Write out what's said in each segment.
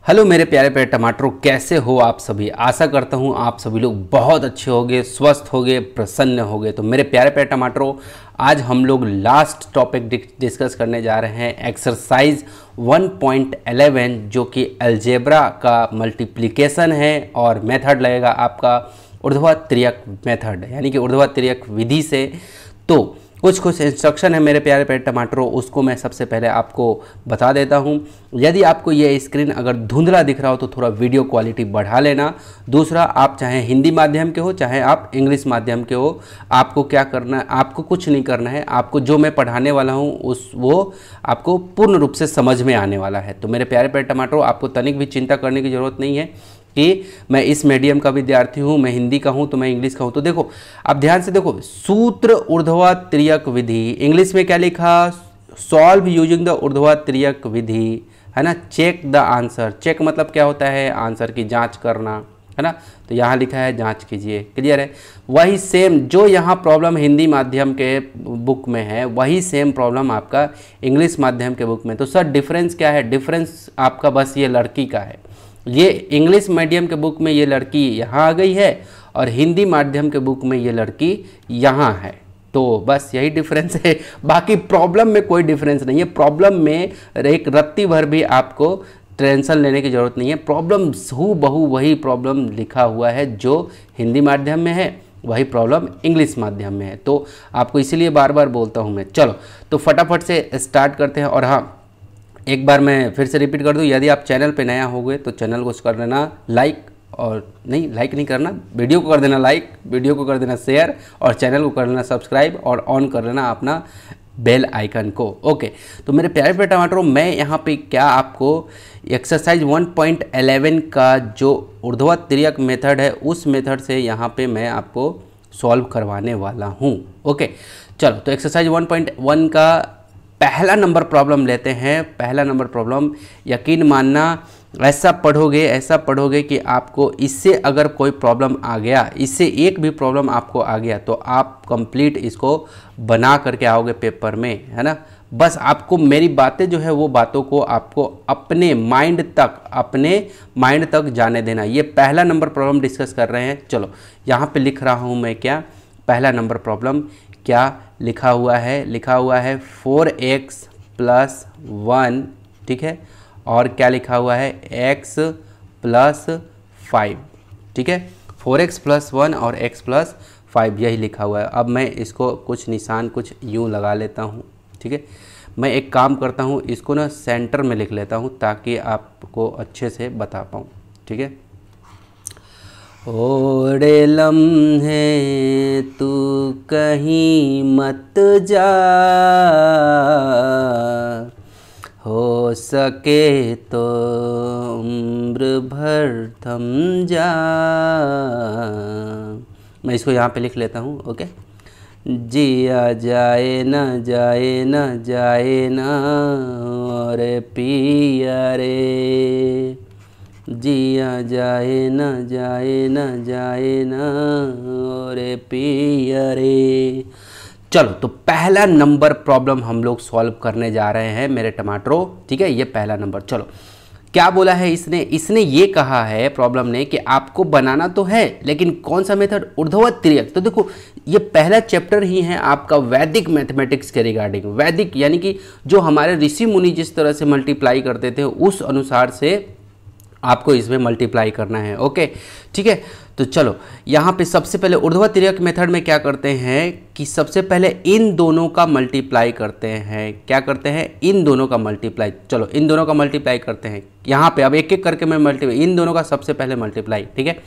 Hello मेरे प्यारे प्यारे टमाटरों, कैसे हो आप सभी। आशा करता हूँ आप सभी लोग बहुत अच्छे होंगे, स्वस्थ होंगे, प्रसन्न होंगे। तो मेरे प्यारे प्यारे टमाटरों, आज हम लोग लास्ट टॉपिक डिस्कस करने जा रहे हैं एक्सरसाइज 1.11 जो कि अलजेब्रा का मल्टीप्लिकेशन है और मेथड लगेगा आपका ऊर्ध्वाधर तिर्यक मेथड यानी कि ऊर्ध्वाधर तिर्यक विधि से। तो कुछ इंस्ट्रक्शन है मेरे प्यारे प्यारे टमाटरों, उसको मैं सबसे पहले आपको बता देता हूं। यदि आपको ये स्क्रीन अगर धुंधला दिख रहा हो तो थोड़ा वीडियो क्वालिटी बढ़ा लेना। दूसरा, आप चाहे हिंदी माध्यम के हो चाहे आप इंग्लिश माध्यम के हो, आपको क्या करना है, आपको कुछ नहीं करना है। आपको जो मैं पढ़ाने वाला हूँ वो आपको पूर्ण रूप से समझ में आने वाला है। तो मेरे प्यारे प्यारे टमाटरों, आपको तनिक भी चिंता करने की ज़रूरत नहीं है कि मैं इस मीडियम का विद्यार्थी हूँ, मैं हिंदी का हूँ तो मैं इंग्लिश का हूँ। तो देखो, आप ध्यान से देखो, सूत्र ऊर्ध्वाधर तिर्यक विधि, इंग्लिश में क्या लिखा, सॉल्व यूजिंग द ऊर्ध्वाधर तिर्यक विधि, है ना। चेक द आंसर, चेक मतलब क्या होता है, आंसर की जांच करना, है ना। तो यहाँ लिखा है जांच कीजिए, क्लियर है। वही सेम जो यहाँ प्रॉब्लम हिंदी माध्यम के बुक में है वही सेम प्रॉब्लम आपका इंग्लिश माध्यम के बुक में। तो सर डिफरेंस क्या है, डिफरेंस आपका बस ये लड़की का है। ये इंग्लिश मीडियम के बुक में ये लड़की यहाँ आ गई है और हिंदी माध्यम के बुक में ये लड़की यहाँ है। तो बस यही डिफरेंस है, बाकी प्रॉब्लम में कोई डिफरेंस नहीं है। प्रॉब्लम में एक रत्ती भर भी आपको टेंशन लेने की ज़रूरत नहीं है। प्रॉब्लम हूबहू वही प्रॉब्लम लिखा हुआ है जो हिंदी माध्यम में है, वही प्रॉब्लम इंग्लिश माध्यम में है। तो आपको इसीलिए बार बार बोलता हूँ मैं। चलो तो फटाफट से स्टार्ट करते हैं। और हाँ, एक बार मैं फिर से रिपीट कर दूं, यदि आप चैनल पे नया हो गए तो चैनल को कर देना लाइक, और लाइक नहीं करना, वीडियो को कर देना लाइक, वीडियो को कर देना शेयर और चैनल को कर लेना सब्सक्राइब और ऑन कर लेना अपना बेल आइकन को। ओके, तो मेरे प्यारे प्यारे टमाटरों, मैं यहाँ पे क्या आपको एक्सरसाइज 1.11 का जो ऊर्ध्वाधर तिर्यक मेथड है उस मेथड से यहाँ पे मैं आपको सॉल्व करवाने वाला हूँ। ओके, चलो तो एक्सरसाइज 1.1 का पहला नंबर प्रॉब्लम लेते हैं। पहला नंबर प्रॉब्लम, यकीन मानना ऐसा पढ़ोगे कि आपको इससे अगर कोई प्रॉब्लम आ गया, इससे एक भी प्रॉब्लम आपको आ गया तो आप कंप्लीट इसको बना करके आओगे पेपर में, है ना। बस आपको मेरी बातें जो है वो बातों को आपको अपने माइंड तक जाने देना। ये पहला नंबर प्रॉब्लम डिस्कस कर रहे हैं। चलो यहाँ पे लिख रहा हूँ मैं, क्या पहला नंबर प्रॉब्लम क्या लिखा हुआ है 4x + 1, ठीक है, और क्या लिखा हुआ है x + 5, ठीक है। 4x + 1 और x + 5 यही लिखा हुआ है। अब मैं इसको कुछ निशान कुछ यूँ लगा लेता हूँ, ठीक है। मैं एक काम करता हूँ, इसको ना सेंटर में लिख लेता हूँ ताकि आपको अच्छे से बता पाऊँ, ठीक है। ओरे लम्हे तू कहीं मत जा, हो सके तो उम्र भर थम जा। मैं इसको यहाँ पे लिख लेता हूँ। ओके, जिया जाए न जाए न और पिया रे, जिया जाए न जाए न और पिया रे। चलो तो पहला नंबर प्रॉब्लम हम लोग सॉल्व करने जा रहे हैं मेरे टमाटरों, ठीक है। ये पहला नंबर, चलो क्या बोला है इसने ये कहा है प्रॉब्लम ने कि आपको बनाना तो है लेकिन कौन सा मेथड, ऊर्ध्वाधर तिर्यक। तो देखो, ये पहला चैप्टर ही है आपका वैदिक मैथमेटिक्स के रिगार्डिंग। वैदिक यानी कि जो हमारे ऋषि मुनि जिस तरह से मल्टीप्लाई करते थे उस अनुसार से आपको इसमें मल्टीप्लाई करना है। ओके, ठीक है। तो चलो यहाँ पे सबसे पहले ऊर्ध्वाधर तिर्यक मेथड में क्या करते हैं कि सबसे पहले इन दोनों का मल्टीप्लाई करते हैं। क्या करते हैं, इन दोनों का मल्टीप्लाई। चलो इन दोनों का मल्टीप्लाई करते हैं यहाँ पे। अब एक एक करके मैं मल्टीप्लाई, इन दोनों का सबसे पहले मल्टीप्लाई, ठीक है।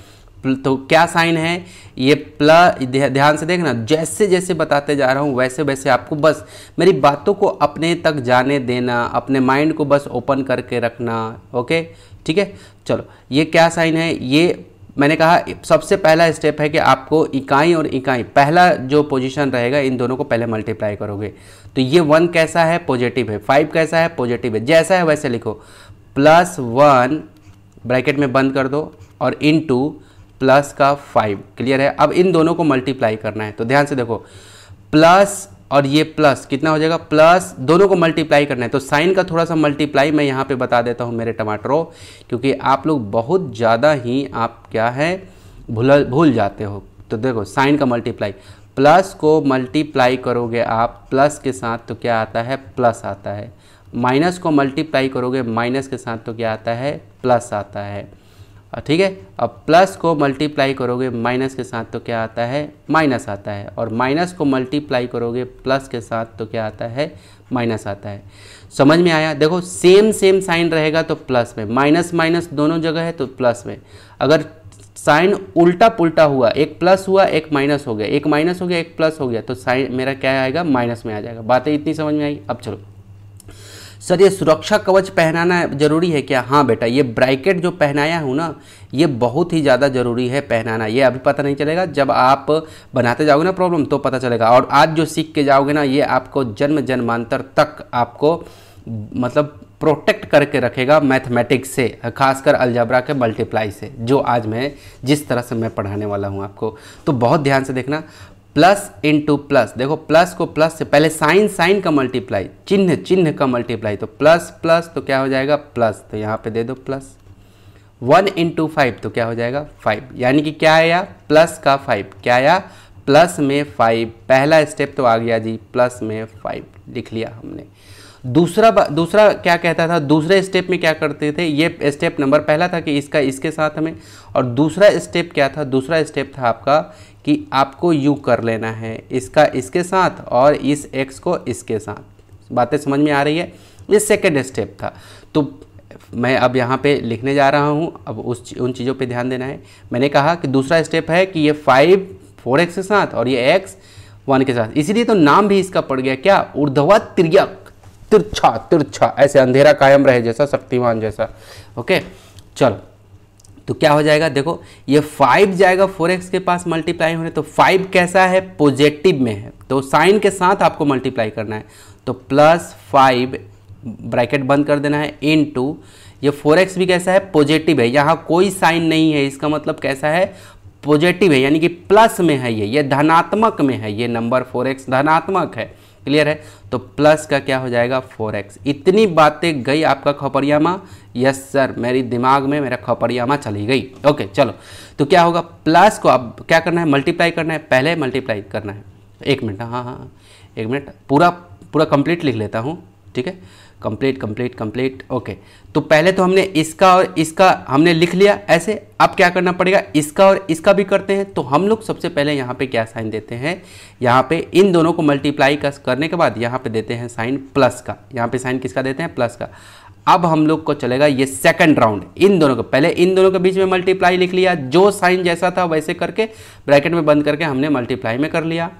तो क्या साइन है ये, प्लस। ध्यान से देखना, जैसे जैसे बताते जा रहा हूँ वैसे वैसे आपको बस मेरी बातों को अपने तक जाने देना, अपने माइंड को बस ओपन करके रखना। ओके, ठीक है। चलो ये क्या साइन है, ये मैंने कहा सबसे पहला स्टेप है कि आपको इकाई और इकाई, पहला जो पोजीशन रहेगा इन दोनों को पहले मल्टीप्लाई करोगे। तो ये 1 कैसा है, पॉजिटिव है, 5 कैसा है, पॉजिटिव है, जैसा है वैसे लिखो। +1 ब्रैकेट में बंद कर दो और इनटू प्लस का 5, क्लियर है। अब इन दोनों को मल्टीप्लाई करना है। तो ध्यान से देखो, और ये प्लस कितना हो जाएगा, प्लस दोनों को मल्टीप्लाई करना है। तो साइन का थोड़ा सा मल्टीप्लाई मैं यहाँ पे बता देता हूँ मेरे टमाटरों, क्योंकि आप लोग बहुत ज़्यादा ही आप क्या है भूल जाते हो। तो देखो साइन का मल्टीप्लाई, प्लस को मल्टीप्लाई करोगे आप प्लस के साथ तो क्या आता है, प्लस आता है। माइनस को मल्टीप्लाई करोगे माइनस के साथ तो क्या आता है, प्लस आता है। ठीक है, अब प्लस को मल्टीप्लाई करोगे माइनस के साथ तो क्या आता है, माइनस आता है। और माइनस को मल्टीप्लाई करोगे प्लस के साथ तो क्या आता है, माइनस आता है। समझ में आया? देखो सेम साइन रहेगा तो प्लस में, माइनस माइनस दोनों जगह है तो प्लस में। अगर साइन उल्टा पुल्टा हुआ, एक प्लस हुआ एक माइनस हो गया, एक माइनस हो गया एक प्लस हो गया, तो साइन मेरा क्या आएगा, माइनस में आ जाएगा। बातें इतनी समझ में आई? अब चलो सर ये सुरक्षा कवच पहनाना ज़रूरी है क्या? हाँ बेटा, ये ब्रैकेट जो पहनाया हूँ ना, ये बहुत ही ज़्यादा ज़रूरी है पहनाना। ये अभी पता नहीं चलेगा, जब आप बनाते जाओगे ना प्रॉब्लम तो पता चलेगा। और आज जो सीख के जाओगे ना, ये आपको जन्म जन्मांतर तक आपको मतलब प्रोटेक्ट करके रखेगा मैथमेटिक्स से, खासकर अलजेब्रा के मल्टीप्लाई से, जो आज मैं जिस तरह से मैं पढ़ाने वाला हूँ आपको। तो बहुत ध्यान से देखना, प्लस इंटू प्लस, देखो प्लस को प्लस से पहले साइन का मल्टीप्लाई, चिन्ह का मल्टीप्लाई, तो प्लस प्लस तो क्या हो जाएगा, प्लस, तो यहाँ पे दे दो प्लस। 1 इंटू 5 तो क्या हो जाएगा, 5, यानी कि क्या आया, प्लस का 5, क्या आया, प्लस में 5। पहला स्टेप तो आ गया जी, प्लस में 5 लिख लिया हमने। दूसरा क्या कहता था, दूसरे स्टेप में क्या करते थे, ये स्टेप नंबर पहला था कि इसका इसके साथ हमें, और दूसरा स्टेप क्या था, दूसरा स्टेप था आपका कि आपको यू कर लेना है, इसका इसके साथ और इस x को इसके साथ। बातें समझ में आ रही है? ये सेकेंड स्टेप था। तो मैं अब यहाँ पे लिखने जा रहा हूँ, अब उन चीज़ों पे ध्यान देना है। मैंने कहा कि दूसरा स्टेप है कि ये 5 4x के साथ और ये x 1 के साथ, इसीलिए तो नाम भी इसका पड़ गया क्या, ऊर्ध्वत तिर्यक, तिरछा, ऐसे अंधेरा कायम रहे जैसा, शक्तिमान जैसा। ओके चलो, तो क्या हो जाएगा, देखो ये 5 जाएगा 4x के पास मल्टीप्लाई होने, तो 5 कैसा है, पॉजिटिव में है, तो साइन के साथ आपको मल्टीप्लाई करना है। तो प्लस 5 ब्रैकेट बंद कर देना है, इनटू ये 4x भी कैसा है, पॉजिटिव है, यहाँ कोई साइन नहीं है, इसका मतलब कैसा है, पॉजिटिव है, यानी कि प्लस में है, ये धनात्मक में है, ये नंबर 4x धनात्मक है। क्लियर है? तो प्लस का क्या हो जाएगा, 4x। इतनी बातें गई आपका खपरियामा? यस सर, मेरी दिमाग में मेरा खपरियामा चली गई। ओके चलो, तो क्या होगा, प्लस को अब क्या करना है, मल्टीप्लाई करना है, पहले मल्टीप्लाई करना है। 1 मिनट, हाँ 1 मिनट, पूरा कंप्लीट लिख लेता हूँ, ठीक है, कंप्लीट। ओके, तो पहले तो हमने इसका और इसका हमने लिख लिया ऐसे। अब क्या करना पड़ेगा, इसका और इसका भी करते हैं। तो हम लोग सबसे पहले यहाँ पे क्या साइन देते हैं, यहाँ पे इन दोनों को मल्टीप्लाई करने के बाद यहाँ पे देते हैं साइन प्लस का, यहाँ पे साइन किसका देते हैं, प्लस का। अब हम लोग को चलेगा ये सेकंड राउंड, इन दोनों को, पहले इन दोनों के बीच में मल्टीप्लाई लिख लिया, जो साइन जैसा था वैसे करके ब्रैकेट में बंद करके हमने मल्टीप्लाई में कर लिया।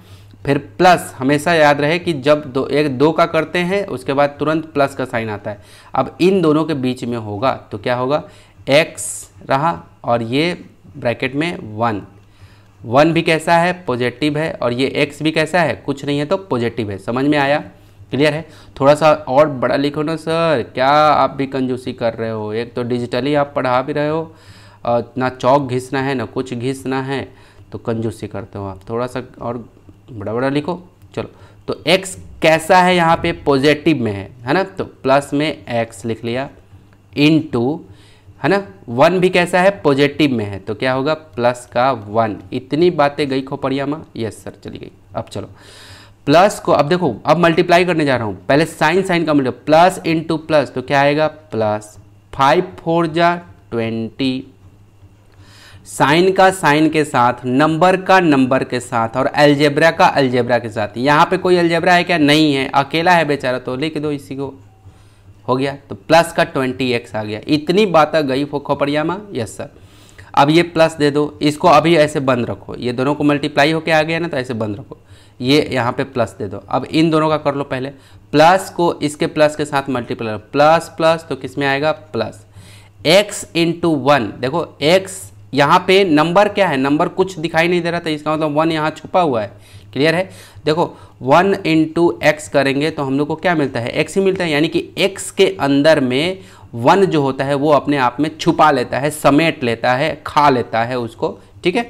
फिर प्लस, हमेशा याद रहे कि जब दो का करते हैं उसके बाद तुरंत प्लस का साइन आता है। अब इन दोनों के बीच में होगा तो क्या होगा, x रहा और ये ब्रैकेट में 1 भी कैसा है, पॉजिटिव है, और ये x भी कैसा है, कुछ नहीं है तो पॉजिटिव है। समझ में आया? क्लियर है? थोड़ा सा और बड़ा लिखो ना सर, क्या आप भी कंजूसी कर रहे हो? एक तो डिजिटली आप पढ़ा भी रहे हो और ना चौक घिसना है ना कुछ घिसना है, तो कंजूसी करते हो आप। थोड़ा सा और बड़ा लिखो। चलो, तो x कैसा है, यहाँ पे पॉजिटिव में है ना, तो प्लस में x लिख लिया, इनटू, है ना, 1 भी कैसा है, पॉजिटिव में है, तो क्या होगा, प्लस का 1। इतनी बातें गई खोपड़ियामा? यस सर, चली गई। अब चलो प्लस को, अब देखो, अब मल्टीप्लाई करने जा रहा हूँ, पहले साइन का मल्टीप्लाई, प्लस इंटू प्लस, तो क्या आएगा, प्लस 5 4 जा 20, साइन का साइन के साथ, नंबर का नंबर के साथ, और अलजेब्रा का अलजेब्रा के साथ। यहाँ पे कोई अलजेब्रा है क्या? नहीं है, अकेला है बेचारा, तो लिख दो इसी को, हो गया। तो प्लस का 20x आ गया। इतनी बातें गई खोपड़ियामा? Yes sir. अब ये प्लस दे दो, इसको अभी ऐसे बंद रखो, ये दोनों को मल्टीप्लाई होके आ गया ना, तो ऐसे बंद रखो, ये यहाँ पे प्लस दे दो। अब इन दोनों का कर लो, पहले प्लस को इसके प्लस के साथ मल्टीप्लाई, प्लस प्लस तो किस में आएगा, प्लस x इंटू 1। देखो x यहाँ पे नंबर क्या है, नंबर कुछ दिखाई नहीं दे रहा था, इसका मतलब 1 यहाँ छुपा हुआ है। क्लियर है? देखो 1 इंटू एक्स करेंगे तो हम लोग को क्या मिलता है, x ही मिलता है, यानी कि x के अंदर में 1 जो होता है वो अपने आप में छुपा लेता है, समेट लेता है, खा लेता है उसको। ठीक है,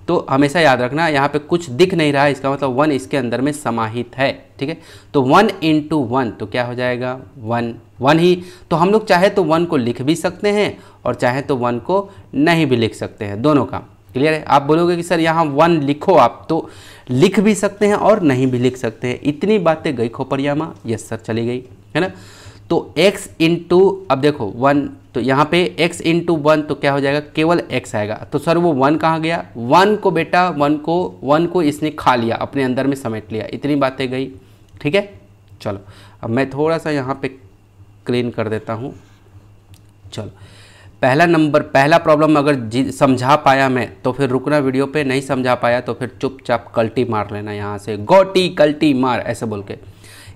तो हमेशा याद रखना यहाँ पे कुछ दिख नहीं रहा है, इसका मतलब 1 इसके अंदर में समाहित है। ठीक है, तो 1 × 1 तो क्या हो जाएगा 1 1 ही। तो हम लोग चाहे तो 1 को लिख भी सकते हैं और चाहे तो 1 को नहीं भी लिख सकते हैं, दोनों का। क्लियर है? आप बोलोगे कि सर यहाँ 1 लिखो, आप तो लिख भी सकते हैं और नहीं भी लिख सकते हैं। इतनी बातें गई खोपड़िया माँ? यस सर, चली गई है ना। तो x इंटू, अब देखो 1, तो यहाँ पे x इंटू 1 तो क्या हो जाएगा, केवल x आएगा। तो सर वो 1 कहाँ गया? 1 को बेटा 1 को इसने खा लिया, अपने अंदर में समेट लिया। इतनी बातें गई। ठीक है, चलो अब मैं थोड़ा सा यहाँ पे क्लीन कर देता हूँ। चलो पहला प्रॉब्लम अगर समझा पाया मैं तो फिर रुकना वीडियो पे, नहीं समझा पाया तो फिर चुपचाप कल्टी मार लेना, यहाँ से गोटी कल्टी मार ऐसे बोल के।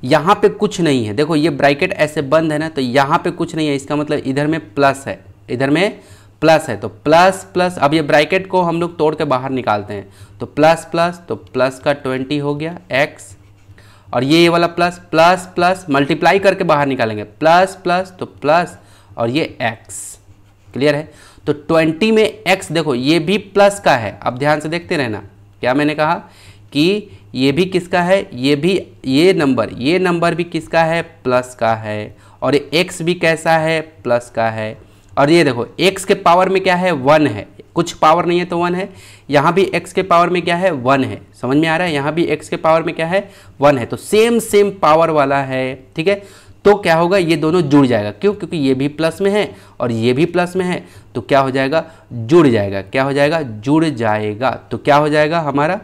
यहाँ पे कुछ नहीं है, देखो ये ब्रैकेट ऐसे बंद है ना, तो यहाँ पे कुछ नहीं है, इसका मतलब इधर में प्लस है, इधर में प्लस है। तो प्लस प्लस, अब ये ब्रैकेट को हम लोग तोड़ के बाहर निकालते हैं, तो प्लस प्लस, तो प्लस का 20 हो गया x, और ये वाला प्लस प्लस प्लस मल्टीप्लाई करके बाहर निकालेंगे, प्लस प्लस तो प्लस, और ये x। क्लियर है? तो 20 में x देखो ये भी प्लस का है। अब ध्यान से देखते रहना, क्या मैंने कहा कि ये भी किसका है, ये नंबर भी किसका है, प्लस का है, और ये x भी कैसा है, प्लस का है। और ये देखो x के पावर में क्या है, 1 है, कुछ पावर नहीं है तो 1 है। यहाँ भी x के पावर में क्या है, 1 है। समझ में आ रहा है? यहाँ भी x के पावर में क्या है, 1 है, तो सेम पावर वाला है। ठीक है, तो क्या होगा, ये दोनों जुड़ जाएगा। क्यों? क्योंकि ये भी प्लस में है और ये भी प्लस में है, तो क्या हो जाएगा, जुड़ जाएगा। क्या हो जाएगा, जुड़ जाएगा। तो क्या हो जाएगा हमारा,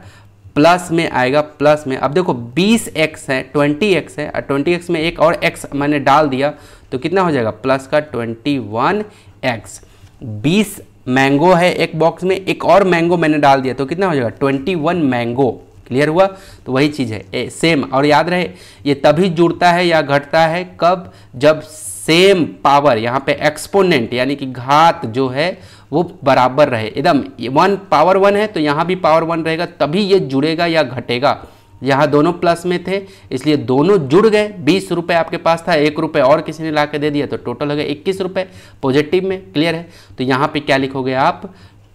प्लस में आएगा, प्लस में। अब देखो 20x है, 20x है, और 20x में एक और x मैंने डाल दिया, तो कितना हो जाएगा, प्लस का 21x। 20 मैंगो है एक बॉक्स में, एक और मैंगो मैंने डाल दिया, तो कितना हो जाएगा, 21 मैंगो। क्लियर हुआ? तो वही चीज़ है सेम। और याद रहे ये तभी जुड़ता है या घटता है कब, जब सेम पावर, यहाँ पे एक्सपोनेंट यानी कि घात जो है वो बराबर रहे, एकदम 1 पावर 1 है तो यहाँ भी पावर 1 रहेगा, तभी ये जुड़ेगा या घटेगा। यहाँ दोनों प्लस में थे इसलिए दोनों जुड़ गए। 20 रुपये आपके पास था, 1 रुपये और किसी ने ला के दे दिया, तो टोटल हो गया 21 रुपये पॉजिटिव में। क्लियर है? तो यहाँ पे क्या लिखोगे आप,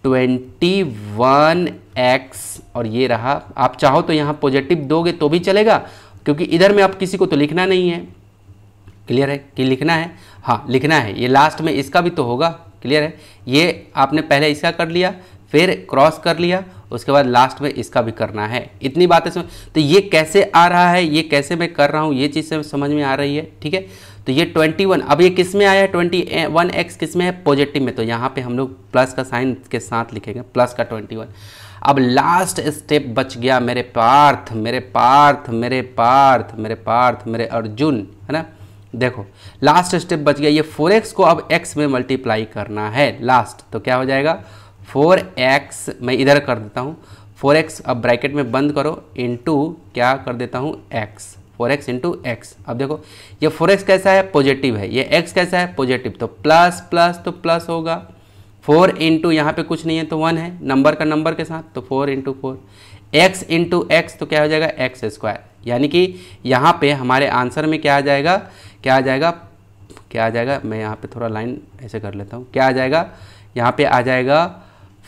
21x, और ये रहा। आप चाहो तो यहाँ पॉजिटिव दोगे तो भी चलेगा, क्योंकि इधर में आप किसी को तो लिखना नहीं है। क्लियर है कि लिखना है? हाँ लिखना है, ये लास्ट में इसका भी तो होगा। क्लियर है? ये आपने पहले इसका कर लिया, फिर क्रॉस कर लिया, उसके बाद लास्ट में इसका भी करना है। इतनी बातें समझ, तो ये कैसे आ रहा है, ये कैसे मैं कर रहा हूँ, ये चीज़ से समझ में आ रही है। ठीक है, तो ये 21, अब ये किस में आया है, 21x किस में है, पॉजिटिव में, तो यहाँ पे हम लोग प्लस का साइन के साथ लिखेंगे, प्लस का 21। अब लास्ट स्टेप बच गया मेरे पार्थ, मेरे अर्जुन, है ना। देखो लास्ट स्टेप बच गया, ये 4x को अब x में मल्टीप्लाई करना है लास्ट, तो क्या हो जाएगा 4x, मैं इधर कर देता हूँ 4x, अब ब्रैकेट में बंद करो, इंटू क्या कर देता हूँ x, 4x इंटू x। अब देखो ये 4x कैसा है, पॉजिटिव है, ये x कैसा है, पॉजिटिव, तो प्लस प्लस तो प्लस होगा, 4 इंटू यहाँ पे कुछ नहीं है तो 1 है, नंबर का नंबर के साथ, तो 4 इंटू 4, x इंटू एक्स तो क्या हो जाएगा एक्स स्क्वायर। यानी कि यहाँ पे हमारे आंसर में क्या आ जाएगा, मैं यहाँ पे थोड़ा लाइन ऐसे कर लेता हूँ, क्या आ जाएगा, यहाँ पे आ जाएगा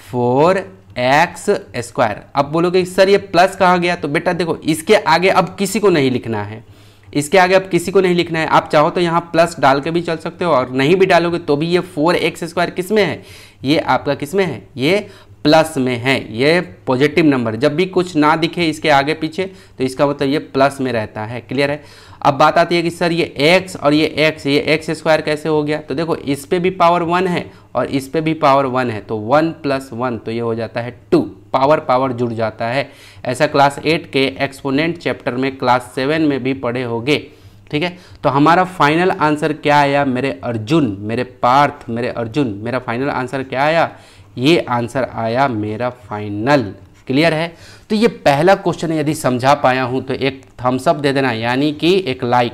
4x स्क्वायर। अब बोलोगे सर ये प्लस कहाँ गया, तो बेटा देखो इसके आगे अब किसी को नहीं लिखना है, इसके आगे अब किसी को नहीं लिखना है। आप चाहो तो यहाँ प्लस डाल के भी चल सकते हो, और नहीं भी डालोगे तो भी ये 4x स्क्वायर किस में है, ये आपका किस में है, ये प्लस में है, ये पॉजिटिव नंबर। जब भी कुछ ना दिखे इसके आगे पीछे तो इसका मतलब ये प्लस में रहता है। क्लियर है? अब बात आती है कि सर ये x और ये x स्क्वायर कैसे हो गया, तो देखो इस पे भी पावर 1 है और इस पे भी पावर 1 है, तो 1 + 1 तो ये हो जाता है 2, पावर जुड़ जाता है। ऐसा क्लास 8 के एक्सपोनेंट चैप्टर में, क्लास 7 में भी पढ़े होंगे। ठीक है, तो हमारा फाइनल आंसर क्या आया मेरे अर्जुन, मेरे पार्थ, मेरे अर्जुन, मेरा फाइनल आंसर क्या आया, ये आंसर आया मेरा फाइनल। क्लियर है? तो ये पहला क्वेश्चन यदि समझा पाया हूँ तो एक थम्स अप दे देना, यानी कि एक लाइक।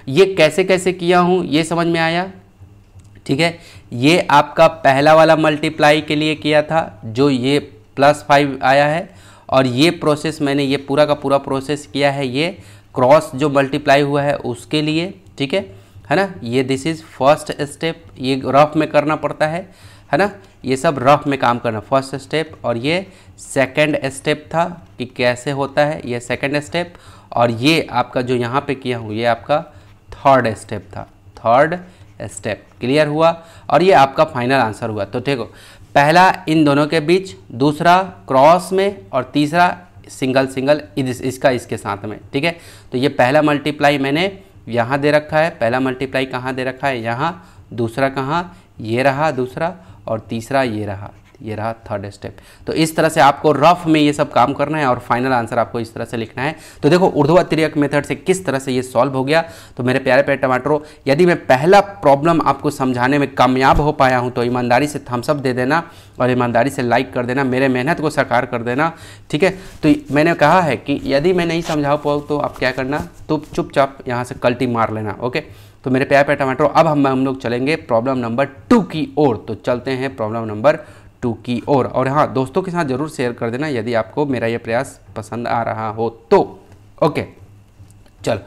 ये कैसे कैसे किया हूँ ये समझ में आया? ठीक है, ये आपका पहला वाला मल्टीप्लाई के लिए किया था जो ये +5 आया है, और ये प्रोसेस मैंने ये पूरा का पूरा प्रोसेस किया है ये क्रॉस जो मल्टीप्लाई हुआ है उसके लिए। ठीक है ना, ये दिस इज़ फर्स्ट स्टेप, ये रफ में करना पड़ता है है ना। ये सब रफ में काम करना, फर्स्ट स्टेप, और ये सेकंड स्टेप था कि कैसे होता है, ये सेकंड स्टेप, और ये आपका जो यहाँ पे किया हूँ ये आपका थर्ड स्टेप था, थर्ड स्टेप। क्लियर हुआ, और ये आपका फाइनल आंसर हुआ। तो देखो, पहला इन दोनों के बीच, दूसरा क्रॉस में, और तीसरा सिंगल सिंगल इसका इसके साथ में, ठीक है। तो ये पहला मल्टीप्लाई मैंने यहाँ दे रखा है, पहला मल्टीप्लाई कहाँ दे रखा है, यहाँ, दूसरा कहाँ, ये रहा दूसरा, और तीसरा ये रहा थर्ड स्टेप। तो इस तरह से आपको रफ में ये सब काम करना है और फाइनल आंसर आपको इस तरह से लिखना है। तो देखो ऊर्ध्वाधर तिर्यक मेथड से किस तरह से ये सॉल्व हो गया। तो मेरे प्यारे प्यारे टमाटरों, यदि मैं पहला प्रॉब्लम आपको समझाने में कामयाब हो पाया हूँ तो ईमानदारी से थम्स अप दे देना और ईमानदारी से लाइक कर देना, मेरे मेहनत को साकार कर देना, ठीक है। तो मैंने कहा है कि यदि मैं नहीं समझा पाऊँ तो आप क्या करना, तो चुपचाप यहाँ से कल्टी मार लेना, ओके। तो मेरे प्यारे प्यारे टमाटरों, अब हम लोग चलेंगे प्रॉब्लम नंबर 2 की ओर। तो चलते हैं प्रॉब्लम नंबर 2 की ओर। और हाँ, दोस्तों के साथ ज़रूर शेयर कर देना यदि आपको मेरा ये प्रयास पसंद आ रहा हो तो, ओके। चलो,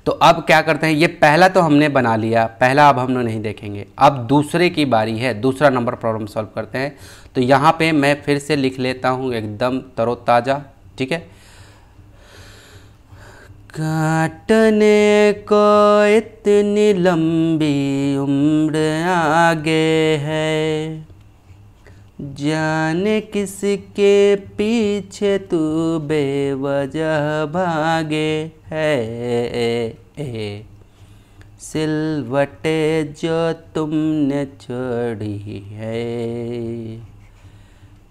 तो अब क्या करते हैं, ये पहला तो हमने बना लिया, पहला अब हम लोग नहीं देखेंगे, अब दूसरे की बारी है, दूसरा नंबर प्रॉब्लम सॉल्व करते हैं। तो यहाँ पे मैं फिर से लिख लेता हूँ एकदम तरोताज़ा, ठीक है। काटने को इतनी लंबी उम्र आगे है, जाने किसके पीछे तू बेवजह भागे है, सिलवटे जो तुमने छोड़ी है,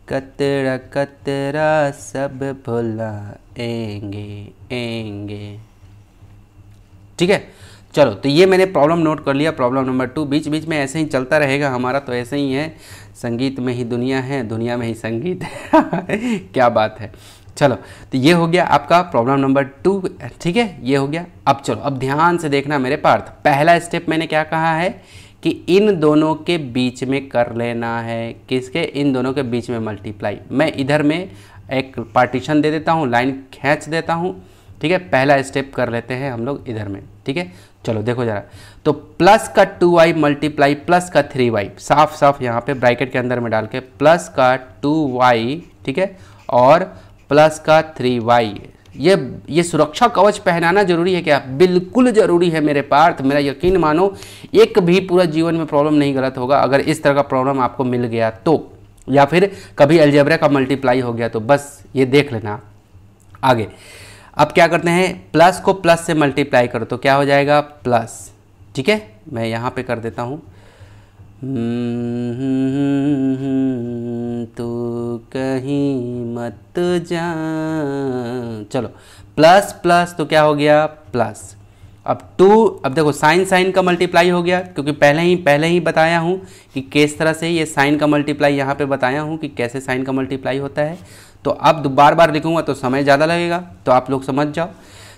कतरा कतरा सब भुलाएंगे। ठीक है, चलो, तो ये मैंने प्रॉब्लम नोट कर लिया, प्रॉब्लम नंबर 2। बीच बीच में ऐसे ही चलता रहेगा हमारा, तो ऐसे ही है, संगीत में ही दुनिया है, दुनिया में ही संगीत है क्या बात है। चलो, तो ये हो गया आपका प्रॉब्लम नंबर 2, ठीक है, ये हो गया। अब चलो, अब ध्यान से देखना मेरे पार्थ। पहला स्टेप मैंने क्या कहा है कि इन दोनों के बीच में कर लेना है, किसके, इन दोनों के बीच में मल्टीप्लाई। मैं इधर में एक पार्टीशन दे देता हूँ, लाइन खींच देता हूँ, ठीक है। पहला स्टेप कर लेते हैं हम लोग इधर में, ठीक है। चलो देखो जरा, तो प्लस का 2y मल्टीप्लाई प्लस का 3y, साफ साफ यहाँ पे ब्रैकेट के अंदर में डाल के, प्लस का 2y, ठीक है, और प्लस का 3y। ये सुरक्षा कवच पहनाना जरूरी है क्या? बिल्कुल जरूरी है मेरे पार्थ, मेरा यकीन मानो, एक भी पूरा जीवन में प्रॉब्लम नहीं गलत होगा अगर इस तरह का प्रॉब्लम आपको मिल गया तो, या फिर कभी अलजेब्रा का मल्टीप्लाई हो गया तो बस ये देख लेना। आगे अब क्या करते हैं, प्लस को प्लस से मल्टीप्लाई करो तो क्या हो जाएगा, प्लस, ठीक है। मैं यहाँ पे कर देता हूँ, तो कहीं मत जा, चलो, प्लस प्लस तो क्या हो गया, प्लस। अब 2, अब देखो साइन साइन का मल्टीप्लाई हो गया, क्योंकि पहले ही बताया हूँ कि किस तरह से ये साइन का मल्टीप्लाई, यहाँ पे बताया हूँ कि कैसे साइन का मल्टीप्लाई होता है। तो अब बार बार लिखूंगा तो समय ज़्यादा लगेगा, तो आप लोग समझ जाओ।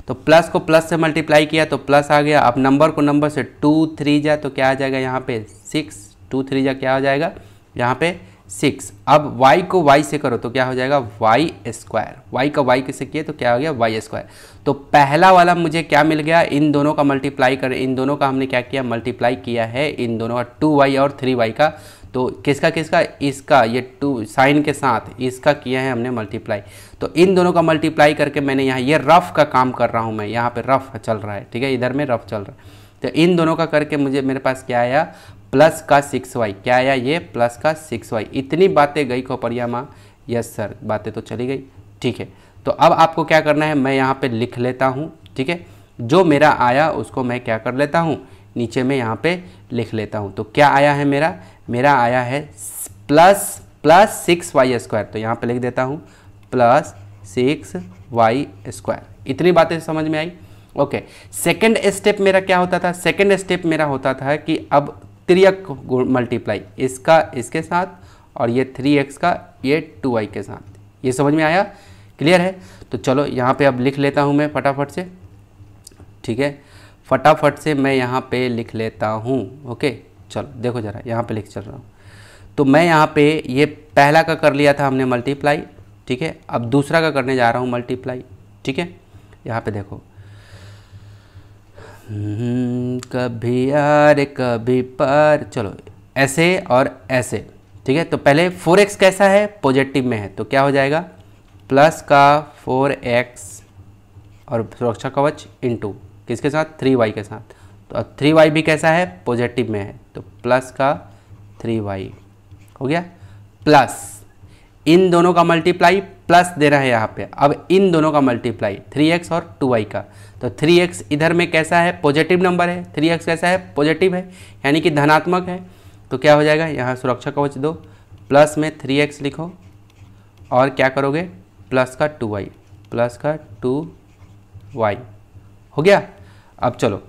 तो प्लस को प्लस से मल्टीप्लाई किया तो प्लस आ गया। अब नंबर को नंबर से 2 3 जा तो क्या आ जाएगा यहाँ पे 6, 2 3 जा क्या हो जाएगा यहाँ पे 6। अब y को y से करो तो क्या हो जाएगा y स्क्वायर, y का y से किए तो क्या हो गया y स्क्वायर। तो पहला वाला मुझे क्या मिल गया, इन दोनों का मल्टीप्लाई कर, इन दोनों का हमने क्या किया, मल्टीप्लाई किया है, इन दोनों का 2y और 3y का। तो किसका किसका, इसका, ये 2 साइन के साथ इसका किया है हमने मल्टीप्लाई। तो इन दोनों का मल्टीप्लाई करके मैंने यहाँ, ये रफ का काम कर रहा हूँ मैं, यहाँ पे रफ चल रहा है, ठीक है, इधर में रफ चल रहा है। तो इन दोनों का करके मुझे, मेरे पास क्या आया, प्लस का 6y, क्या आया ये, प्लस का 6y। इतनी बातें गई खोपरिया माँ, यस सर, बातें तो चली गई, ठीक है। तो अब आपको क्या करना है, मैं यहाँ पे लिख लेता हूँ, ठीक है, जो मेरा आया उसको मैं क्या कर लेता हूँ, नीचे में यहाँ पे लिख लेता हूँ। तो क्या आया है मेरा आया है प्लस 6y स्क्वायर, तो यहाँ पे लिख देता हूँ प्लस 6y स्क्वायर। इतनी बातें समझ में आई, ओके। सेकंड स्टेप मेरा क्या होता था, सेकंड स्टेप मेरा होता था कि अब तिर्यक मल्टीप्लाई, इसका इसके साथ और ये 3x का ये 2y के साथ, ये समझ में आया, क्लियर है। तो चलो यहाँ पे अब लिख लेता हूँ मैं फटाफट से, ठीक है, फटाफट से मैं यहाँ पे लिख लेता हूँ, ओके। चलो देखो जरा, यहाँ पे लिख चल रहा हूँ। तो मैं यहाँ पे ये पहला का कर लिया था हमने मल्टीप्लाई, ठीक है, अब दूसरा का करने जा रहा हूँ मल्टीप्लाई, ठीक है। यहाँ पे देखो, कभी यार कभी पार, चलो ऐसे और ऐसे, ठीक है। तो पहले 4x कैसा है, पॉजिटिव में है, तो क्या हो जाएगा प्लस का 4x और सुरक्षा कवच इंटू किसके साथ, 3y के साथ। तो अब 3y भी कैसा है, पॉजिटिव में है, तो प्लस का 3y हो गया, प्लस इन दोनों का मल्टीप्लाई, प्लस दे रहा है यहाँ पे, अब इन दोनों का मल्टीप्लाई 3x और 2y का। तो 3x इधर में कैसा है, पॉजिटिव नंबर है, 3x कैसा है, पॉजिटिव है, यानी कि धनात्मक है। तो क्या हो जाएगा, यहाँ सुरक्षा कवच दो, प्लस में 3x लिखो और क्या करोगे, प्लस का 2y, प्लस का 2y हो गया। अब चलो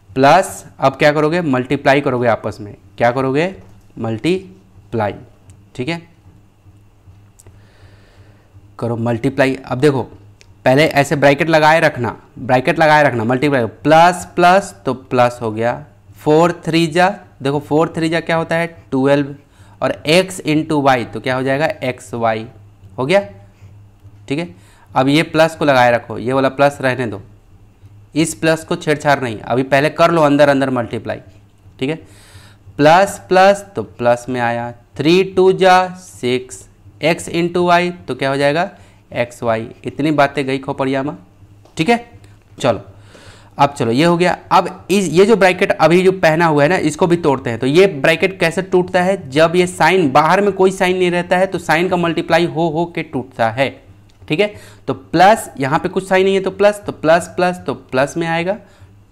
प्लस, अब क्या करोगे, मल्टीप्लाई करोगे आपस में, क्या करोगे, मल्टीप्लाई, ठीक है, करो मल्टीप्लाई। अब देखो पहले ऐसे ब्रैकेट लगाए रखना, ब्रैकेट लगाए रखना, मल्टीप्लाई प्लस प्लस तो प्लस हो गया, 4 3 जा, देखो 4 3 जा क्या होता है 12, और x इंटू वाई तो क्या हो जाएगा xy हो गया, ठीक है। अब ये प्लस को लगाए रखो, ये वाला प्लस रहने दो, इस प्लस को छेड़छाड़ नहीं, अभी पहले कर लो अंदर अंदर मल्टीप्लाई, ठीक है। प्लस प्लस तो प्लस में आया, 3 2 जा 6, x इंटू वाई तो क्या हो जाएगा xy। इतनी बातें गई खोपड़िया में, ठीक है। चलो अब चलो ये हो गया। अब ये जो ब्रैकेट अभी जो पहना हुआ है ना, इसको भी तोड़ते हैं। तो ये ब्रैकेट कैसे टूटता है, जब ये साइन बाहर में कोई साइन नहीं रहता है तो साइन का मल्टीप्लाई हो के टूटता है, ठीक है। तो प्लस यहाँ पे कुछ साइन नहीं है तो प्लस, तो प्लस प्लस तो प्लस में आएगा,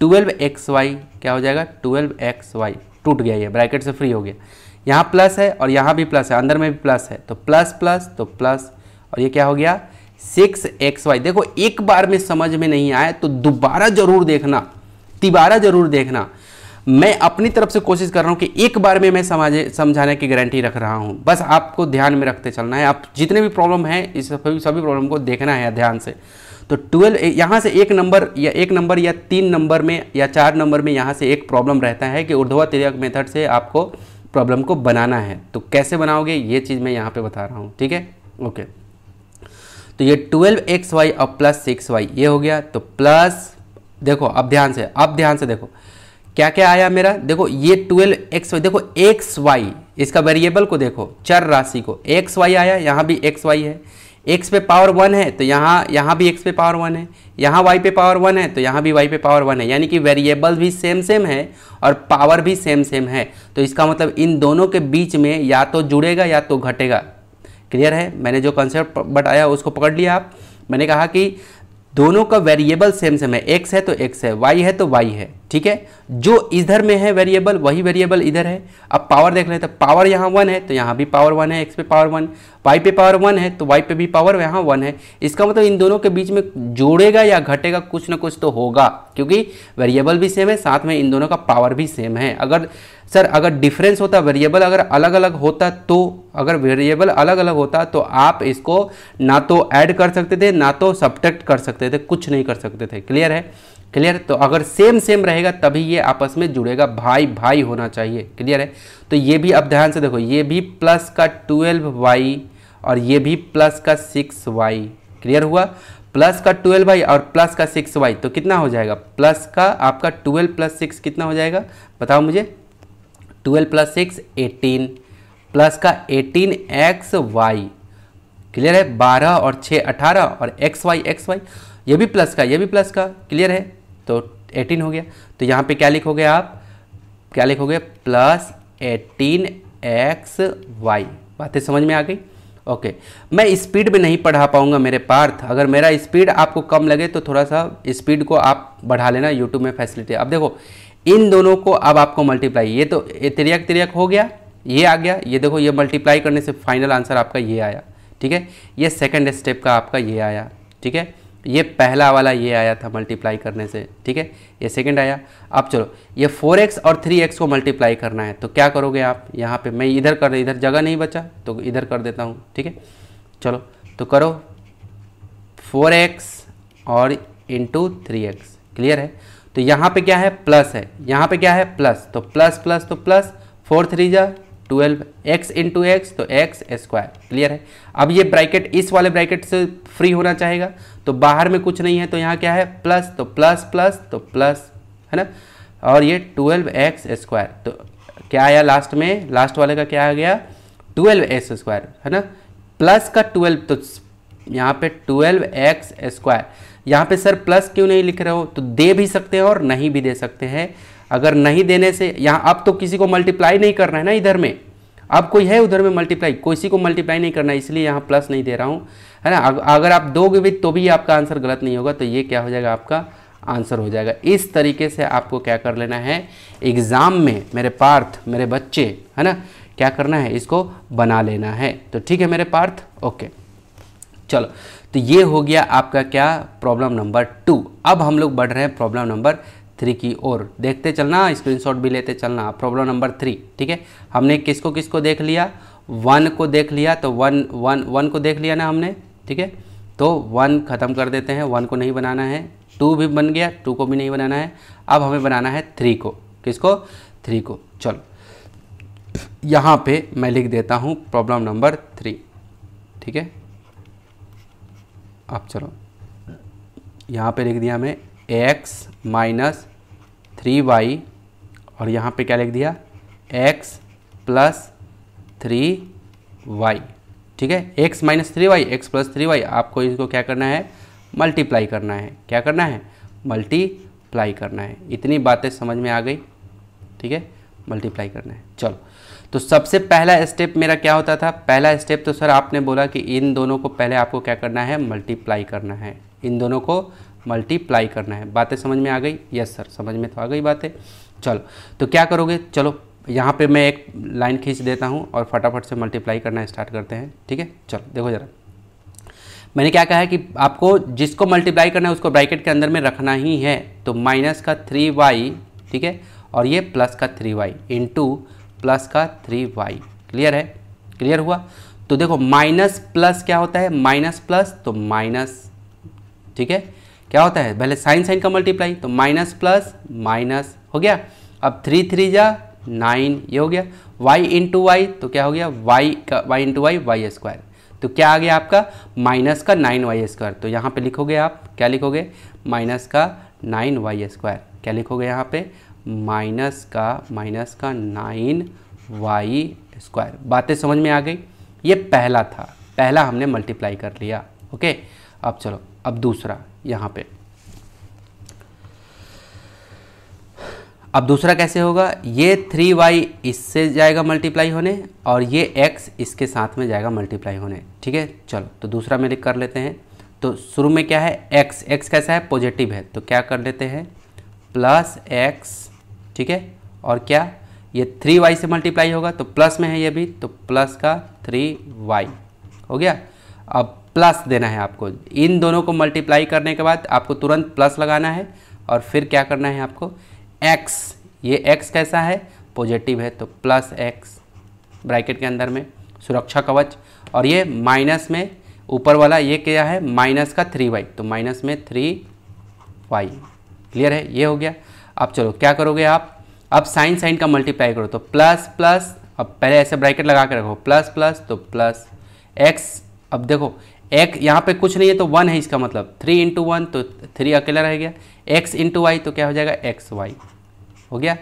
12xy क्या हो जाएगा 12xy, टूट गया, ये ब्रैकेट से फ्री हो गया। यहाँ प्लस है और यहाँ भी प्लस है, अंदर में भी प्लस है, तो प्लस प्लस तो प्लस, और ये क्या हो गया 6xy। देखो एक बार में समझ में नहीं आया तो दोबारा जरूर देखना, तिबारा जरूर देखना। मैं अपनी तरफ से कोशिश कर रहा हूँ कि एक बार में मैं समझाने की गारंटी रख रहा हूँ, बस आपको ध्यान में रखते चलना है। आप जितने भी प्रॉब्लम है इस सभी प्रॉब्लम को देखना है ध्यान से। तो 12 यहाँ से एक नंबर या 3 नंबर में या 4 नंबर में यहाँ से एक प्रॉब्लम रहता है कि ऊर्ध्वाधर तिर्यक मेथड से आपको प्रॉब्लम को बनाना है। तो कैसे बनाओगे ये चीज़ मैं यहाँ पे बता रहा हूँ, ठीक है, ओके। तो ये 12xy और प्लस 6y ये हो गया। तो प्लस देखो अब ध्यान से देखो क्या क्या आया मेरा, देखो ये 12xy, देखो xy इसका वेरिएबल को देखो, चर राशि को xy आया, यहाँ भी xy है, x पे पावर 1 है तो यहाँ भी x पे पावर 1 है, यहाँ y पे पावर 1 है तो यहाँ भी y पे पावर 1 है, यानी कि वेरिएबल भी सेम है और पावर भी सेम है। तो इसका मतलब इन दोनों के बीच में या तो जुड़ेगा या तो घटेगा। क्लियर है, मैंने जो कंसेप्ट बताया उसको पकड़ लिया आप। मैंने कहा कि दोनों का वेरिएबल सेम है, x है तो x है, y है तो y है, ठीक है। जो इधर में है वेरिएबल वही वेरिएबल इधर है। अब पावर देख लेते हैं, पावर यहाँ 1 है तो यहाँ भी पावर 1 है, x पे पावर 1, y पे पावर 1 है तो y पे भी पावर यहाँ 1 है। इसका मतलब इन दोनों के बीच में जोड़ेगा या घटेगा कुछ ना कुछ तो होगा, क्योंकि वेरिएबल भी सेम है, साथ में इन दोनों का पावर भी सेम है। अगर डिफरेंस होता, वेरिएबल अगर अलग अलग होता तो आप इसको ना तो ऐड कर सकते थे ना तो सब्ट्रैक्ट कर सकते थे, कुछ नहीं कर सकते थे। क्लियर है, क्लियर। तो अगर सेम रहेगा तभी ये आपस में जुड़ेगा, भाई होना चाहिए। क्लियर है। तो ये भी अब ध्यान से देखो, ये भी प्लस का 12y और ये भी प्लस का 6y। क्लियर हुआ, प्लस का 12y और प्लस का 6y तो कितना हो जाएगा, प्लस का आपका 12 प्लस 6 कितना हो जाएगा बताओ मुझे, 12 प्लस 6 18, प्लस का 18xy। क्लियर है, 12 और 6 18 और xy ये भी प्लस का। क्लियर है, तो 18 हो गया। तो यहाँ पे क्या लिखोगे आप, क्या लिखोगे प्लस 18xy। बातें समझ में आ गई, ओके। मैं स्पीड में नहीं पढ़ा पाऊंगा मेरे पार्थ, अगर मेरा स्पीड आपको कम लगे तो थोड़ा सा स्पीड को आप बढ़ा लेना, यूट्यूब में फैसिलिटी। अब देखो इन दोनों को अब आपको मल्टीप्लाई, ये तो तिर्यक हो गया, ये आ गया, ये देखो ये मल्टीप्लाई करने से फाइनल आंसर आपका ये आया, ठीक है। ये सेकंड स्टेप का आपका ये आया, ठीक है। ये पहला वाला ये आया था मल्टीप्लाई करने से, ठीक है, ये सेकंड आया। अब चलो ये 4x और 3x को मल्टीप्लाई करना है तो क्या करोगे आप, यहाँ पे मैं इधर जगह नहीं बचा तो इधर कर देता हूँ, ठीक है। चलो तो करो 4x और इंटू 3x। क्लियर है, तो यहाँ पे क्या है प्लस है, यहाँ पे क्या है प्लस, तो प्लस प्लस तो प्लस, 4 3 जा 12, x इंटू एक्स तो x स्क्वायर। क्लियर है। अब ये ब्रैकेट इस वाले ब्रैकेट से फ्री होना चाहेगा तो बाहर में कुछ नहीं है तो यहाँ क्या है प्लस, तो प्लस प्लस तो प्लस है ना, और ये 12x स्क्वायर। तो क्या आया लास्ट में, लास्ट वाले का क्या आ गया 12x स्क्वायर है ना, प्लस का 12, तो यहाँ पे 12x स्क्वायर। यहाँ पे सर प्लस क्यों नहीं लिख रहे हो, तो दे भी सकते हैं और नहीं भी दे सकते हैं। अगर नहीं देने से यहाँ अब तो किसी को मल्टीप्लाई नहीं करना है ना, इधर में अब कोई है उधर में मल्टीप्लाई, किसी को मल्टीप्लाई नहीं करना है, इसलिए यहाँ प्लस नहीं दे रहा हूँ है ना। अगर आप दोगे भी तो भी आपका आंसर गलत नहीं होगा, तो ये क्या हो जाएगा, आपका आंसर हो जाएगा। इस तरीके से आपको क्या कर लेना है, एग्ज़ाम में मेरे पार्थ, मेरे बच्चे है ना, क्या करना है, इसको बना लेना है। तो ठीक है मेरे पार्थ, ओके चलो। तो ये हो गया आपका क्या, प्रॉब्लम नंबर 2। अब हम लोग बढ़ रहे हैं प्रॉब्लम नंबर 3 की ओर। देखते चलना, स्क्रीनशॉट भी लेते चलना। प्रॉब्लम नंबर 3, ठीक है। हमने किसको किसको देख लिया, 1 को देख लिया, तो 1 को देख लिया ना हमने, ठीक है। तो 1 ख़त्म कर देते हैं, 1 को नहीं बनाना है। 2 भी बन गया, 2 को भी नहीं बनाना है। अब हमें बनाना है 3 को, किसको, 3 को। चलो यहाँ पे मैं लिख देता हूँ प्रॉब्लम नंबर 3, ठीक है। अब चलो यहाँ पे लिख दिया मैं x माइनस 3y, और यहाँ पे क्या लिख दिया, x प्लस 3y, ठीक है। x minus 3y, x plus 3y, आपको इसको क्या करना है, मल्टीप्लाई करना है। क्या करना है, मल्टीप्लाई करना है। इतनी बातें समझ में आ गई, ठीक है, मल्टीप्लाई करना है। चलो तो सबसे पहला स्टेप मेरा क्या होता था, पहला स्टेप तो सर आपने बोला कि इन दोनों को पहले आपको क्या करना है, मल्टीप्लाई करना है। इन दोनों को मल्टीप्लाई करना है। बातें समझ में आ गई, यस सर समझ में तो आ गई बातें। चलो तो क्या करोगे, चलो यहाँ पे मैं एक लाइन खींच देता हूँ और फटाफट से मल्टीप्लाई करना स्टार्ट करते हैं, ठीक है। चलो देखो ज़रा, मैंने क्या कहा है कि आपको जिसको मल्टीप्लाई करना है उसको ब्रैकेट के अंदर में रखना ही है। तो माइनस का 3y, ठीक है, और ये प्लस का 3y इंटू प्लस का 3y। क्लियर है, क्लियर हुआ। तो देखो माइनस प्लस क्या होता है, माइनस प्लस तो माइनस, ठीक है, क्या होता है, पहले साइन साइन का मल्टीप्लाई, तो माइनस प्लस माइनस हो गया। अब 3 3 जा 9, ये हो गया। y इंटू वाई, तो क्या हो गया, y into y, y square. तो क्या आ गया आपका, माइनस का 9y स्क्वायर। तो यहाँ पे लिखोगे आप, क्या लिखोगे, माइनस का 9y स्क्वायर। क्या लिखोगे यहाँ पे, माइनस का 9y स्क्वायर। बातें समझ में आ गई। ये पहला था, पहला हमने मल्टीप्लाई कर लिया, ओके। अब चलो, अब दूसरा यहाँ पे, अब दूसरा कैसे होगा, ये 3y इससे जाएगा मल्टीप्लाई होने और ये x इसके साथ में जाएगा मल्टीप्लाई होने, ठीक है। चलो तो दूसरा में लिख कर लेते हैं। तो शुरू में क्या है, x कैसा है, पॉजिटिव है, तो क्या कर लेते हैं, प्लस x, ठीक है, और क्या, ये 3y से मल्टीप्लाई होगा तो प्लस में है ये भी, तो प्लस का 3y हो गया। अब प्लस देना है आपको, इन दोनों को मल्टीप्लाई करने के बाद आपको तुरंत प्लस लगाना है और फिर क्या करना है आपको, x, ये x कैसा है, पॉजिटिव है, तो प्लस x ब्रैकेट के अंदर में सुरक्षा कवच, और ये माइनस में ऊपर वाला ये क्या है, माइनस का 3y, तो माइनस में 3y। क्लियर है, ये हो गया। अब चलो क्या करोगे आप, अब साइन साइन का मल्टीप्लाई करो, तो प्लस प्लस, अब पहले ऐसे ब्रैकेट लगा के रखो, प्लस प्लस तो प्लस x। अब देखो एक यहाँ पे कुछ नहीं है तो 1 है, इसका मतलब 3 इंटू 1 तो 3 अकेला रह गया, x इंटू वाई तो क्या हो जाएगा, xy हो गया।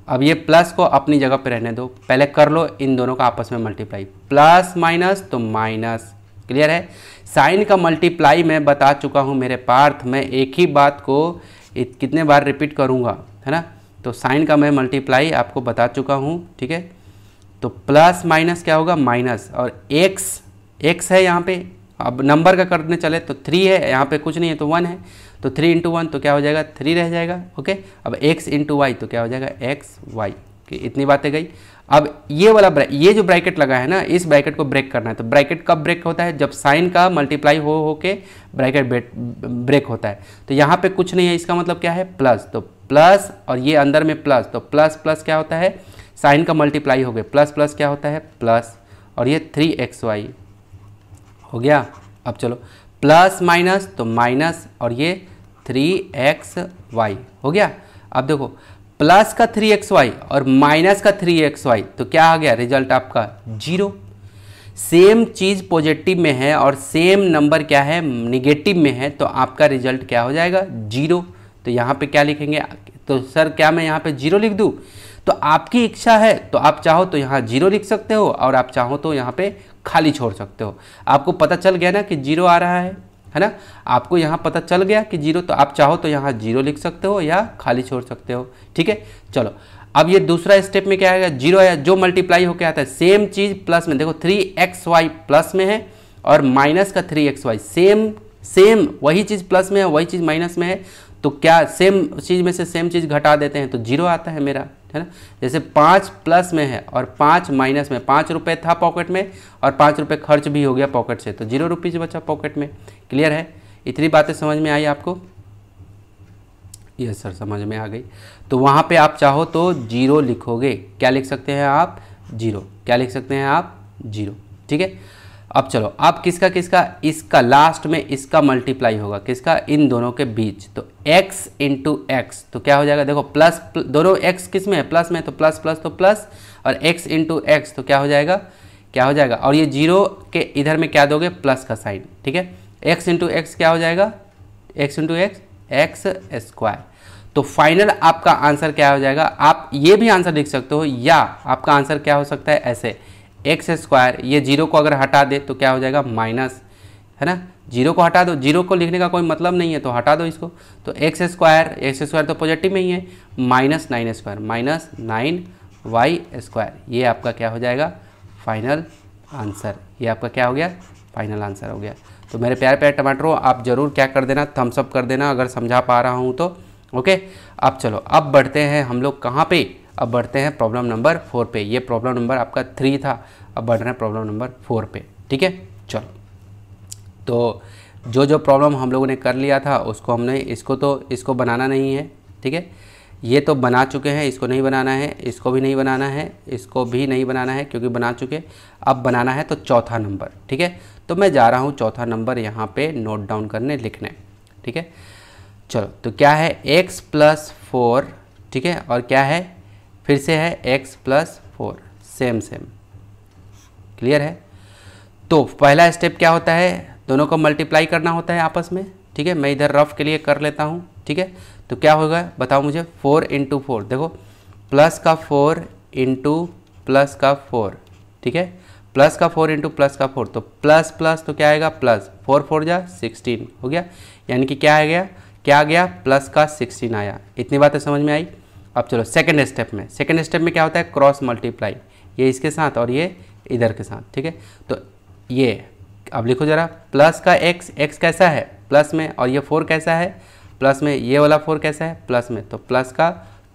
अब ये प्लस को अपनी जगह पे रहने दो, पहले कर लो इन दोनों का आपस में मल्टीप्लाई, प्लस माइनस तो माइनस। क्लियर है, साइन का मल्टीप्लाई मैं बता चुका हूँ मेरे पार्थ, मैं एक ही बात को कितने बार रिपीट करूँगा, है ना। तो साइन का मैं मल्टीप्लाई आपको बता चुका हूँ, ठीक है। तो प्लस माइनस क्या होगा, माइनस, और x है यहाँ पे, अब नंबर का करने चले तो 3 है, यहाँ पे कुछ नहीं है तो 1 है, तो 3 इंटू 1 तो क्या हो जाएगा, 3 रह जाएगा, ओके। अब x इंटू वाई तो क्या हो जाएगा, xy। इतनी बातें गई। अब ये वाला ये जो ब्रैकेट लगा है ना, इस ब्रैकेट को ब्रेक करना है। तो ब्रैकेट कब ब्रेक होता है, जब साइन का मल्टीप्लाई हो के ब्रैकेट ब्रेक होता है। तो यहाँ पे कुछ नहीं है, इसका मतलब क्या है, प्लस, तो प्लस, और ये अंदर में प्लस, तो प्लस प्लस क्या होता है, साइन का मल्टीप्लाई हो गया, प्लस प्लस क्या होता है, प्लस, और ये 3xy हो गया। अब चलो प्लस माइनस तो माइनस, और ये 3xy हो गया। अब देखो प्लस का 3xy और माइनस का 3xy, तो क्या आ गया रिजल्ट आपका 0। सेम चीज़ पॉजिटिव में है और सेम नंबर क्या है, निगेटिव में है, तो आपका रिजल्ट क्या हो जाएगा, 0। तो यहाँ पे क्या लिखेंगे, तो सर क्या मैं यहाँ पे 0 लिख दूँ, तो आपकी इच्छा है तो आप चाहो तो यहाँ 0 लिख सकते हो और आप चाहो तो यहाँ पे खाली छोड़ सकते हो। आपको पता चल गया ना कि 0 आ रहा है ना, आपको यहाँ पता चल गया कि 0, तो आप चाहो तो यहाँ 0 लिख सकते हो या खाली छोड़ सकते हो। ठीक है, चलो अब ये दूसरा स्टेप में क्या आएगा, 0 आया, जो मल्टीप्लाई होकर आता है सेम चीज़ प्लस में, देखो 3xy प्लस में है और माइनस का 3xy सेम वही चीज़ प्लस में है, वही चीज़ माइनस में है, तो क्या सेम चीज़ में से सेम चीज़ घटा देते हैं तो 0 आता है मेरा, है ना। जैसे 5 प्लस में है और 5 माइनस में, 5 रुपये था पॉकेट में और 5 रुपये खर्च भी हो गया पॉकेट से, तो 0 रुपीज़ बचा पॉकेट में। क्लियर है, इतनी बातें समझ में आई आपको? यस सर, समझ में आ गई। तो वहाँ पे आप चाहो तो 0 लिखोगे, क्या लिख सकते हैं आप, 0, क्या लिख सकते हैं आप, 0। ठीक है, अब चलो, अब किसका किसका, इसका लास्ट में इसका मल्टीप्लाई होगा, किसका, इन दोनों के बीच, तो x इंटू एक्स, तो क्या हो जाएगा, देखो प्लस दोनों x किस में है, प्लस में, तो प्लस प्लस तो प्लस, और x इंटू एक्स तो क्या हो जाएगा, क्या हो जाएगा, और ये 0 के इधर में क्या दोगे, प्लस का साइन। ठीक है, x इंटू एक्स क्या हो जाएगा, x into x, x square. तो फाइनल आपका आंसर क्या हो जाएगा, आप ये भी आंसर लिख सकते हो, या आपका आंसर क्या हो सकता है ऐसे, एक्स स्क्वायर, ये 0 को अगर हटा दे तो क्या हो जाएगा, माइनस, है ना, 0 को हटा दो, 0 को लिखने का कोई मतलब नहीं है तो हटा दो इसको, तो एक्स स्क्वायर तो पॉजिटिव में ही है, minus 9 square, minus 9y square, ये आपका क्या हो जाएगा, फाइनल आंसर। ये आपका क्या हो गया, फाइनल आंसर हो गया। तो मेरे प्यारे प्यारे टमाटरों, आप ज़रूर क्या कर देना, थम्स अप कर देना अगर समझा पा रहा हूँ तो। ओके, अब चलो, अब बढ़ते हैं हम लोग कहाँ पे, अब बढ़ते हैं प्रॉब्लम नंबर 4 पे। ये प्रॉब्लम नंबर आपका 3 था, अब बढ़ रहे हैं प्रॉब्लम नंबर 4 पे। ठीक है, चलो, तो जो प्रॉब्लम हम लोगों ने कर लिया था उसको हमने, इसको बनाना नहीं है। ठीक है, ये तो बना चुके हैं, इसको नहीं बनाना है, इसको भी नहीं बनाना है, इसको भी नहीं बनाना है क्योंकि बना चुके। अब बनाना है तो चौथा नंबर। ठीक है, तो मैं जा रहा हूँ चौथा नंबर यहाँ पे नोट डाउन करने, लिखने। ठीक है, चलो, तो क्या है, x प्लस 4, ठीक है, और क्या है, फिर से है x प्लस 4, सेम। क्लियर है। तो पहला स्टेप क्या होता है, दोनों को मल्टीप्लाई करना होता है आपस में। ठीक है, मैं इधर रफ के लिए कर लेता हूँ। ठीक है, तो क्या होगा बताओ मुझे, 4 इंटू 4, देखो प्लस का 4 इंटू प्लस का 4। ठीक है, प्लस का 4 इंटू प्लस का 4, तो प्लस प्लस तो क्या आएगा, प्लस 4 4 जा 16 हो गया, यानी कि क्या आ गया, क्या आ गया, प्लस का 16 आया। इतनी बातें समझ में आई। अब चलो सेकंड स्टेप में, सेकंड स्टेप में क्या होता है, क्रॉस मल्टीप्लाई, ये इसके साथ और ये इधर के साथ। ठीक है, तो ये अब लिखो ज़रा, प्लस का x कैसा है, प्लस में, और ये 4 कैसा है, प्लस में, ये वाला 4 कैसा है, प्लस में, तो प्लस का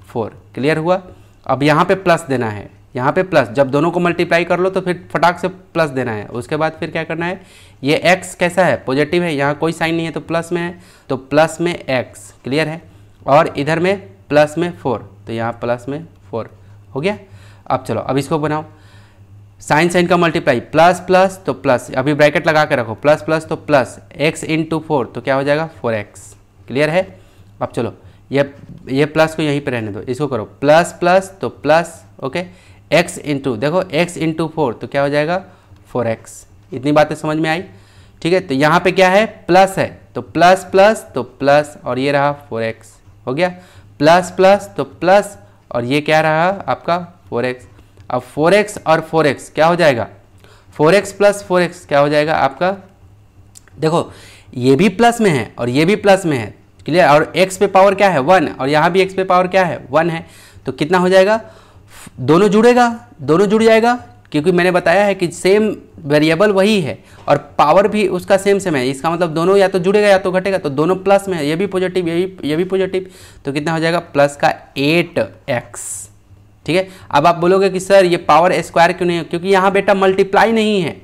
4। क्लियर हुआ। अब यहाँ पे प्लस देना है, यहाँ पे प्लस, जब दोनों को मल्टीप्लाई कर लो तो फिर फटाक से प्लस देना है। उसके बाद फिर क्या करना है, ये x कैसा है, पॉजिटिव है, यहाँ कोई साइन नहीं है तो प्लस में है, तो प्लस में x। क्लियर है, और इधर में प्लस में 4, तो यहाँ प्लस में 4 हो गया। अब चलो, अब इसको बनाओ, साइन का मल्टीप्लाई, प्लस प्लस तो प्लस, अभी ब्रैकेट लगा के रखो, प्लस प्लस तो प्लस, x इंटू 4 तो क्या हो जाएगा, 4x। क्लियर है। अब चलो, ये प्लस को यहीं पे रहने दो, इसको करो, प्लस प्लस तो प्लस, ओके, x इंटू, देखो x इंटू 4 तो क्या हो जाएगा, 4x। इतनी बातें समझ में आई। ठीक है, तो यहाँ पे क्या है, प्लस है, तो प्लस प्लस तो प्लस, और ये रहा 4x हो गया, प्लस प्लस तो प्लस, और ये क्या रहा आपका 4x। अब 4x और 4x क्या हो जाएगा, 4x प्लस 4x क्या हो जाएगा आपका, देखो ये भी प्लस में है और ये भी प्लस में है। क्लियर, और x पे पावर क्या है, 1, और यहाँ भी x पे पावर क्या है, 1 है, तो कितना हो जाएगा, दोनों जुड़ेगा, दोनों जुड़ जाएगा, क्योंकि मैंने बताया है कि सेम वेरिएबल वही है और पावर भी उसका सेम है। इसका मतलब दोनों या तो जुड़ेगा या तो घटेगा, तो दोनों प्लस में है, ये भी पॉजिटिव, ये भी पॉजिटिव, तो कितना हो जाएगा, प्लस का 8x। ठीक है, अब आप बोलोगे कि सर ये पावर स्क्वायर क्यों नहीं है, क्योंकि यहाँ बेटा मल्टीप्लाई नहीं है।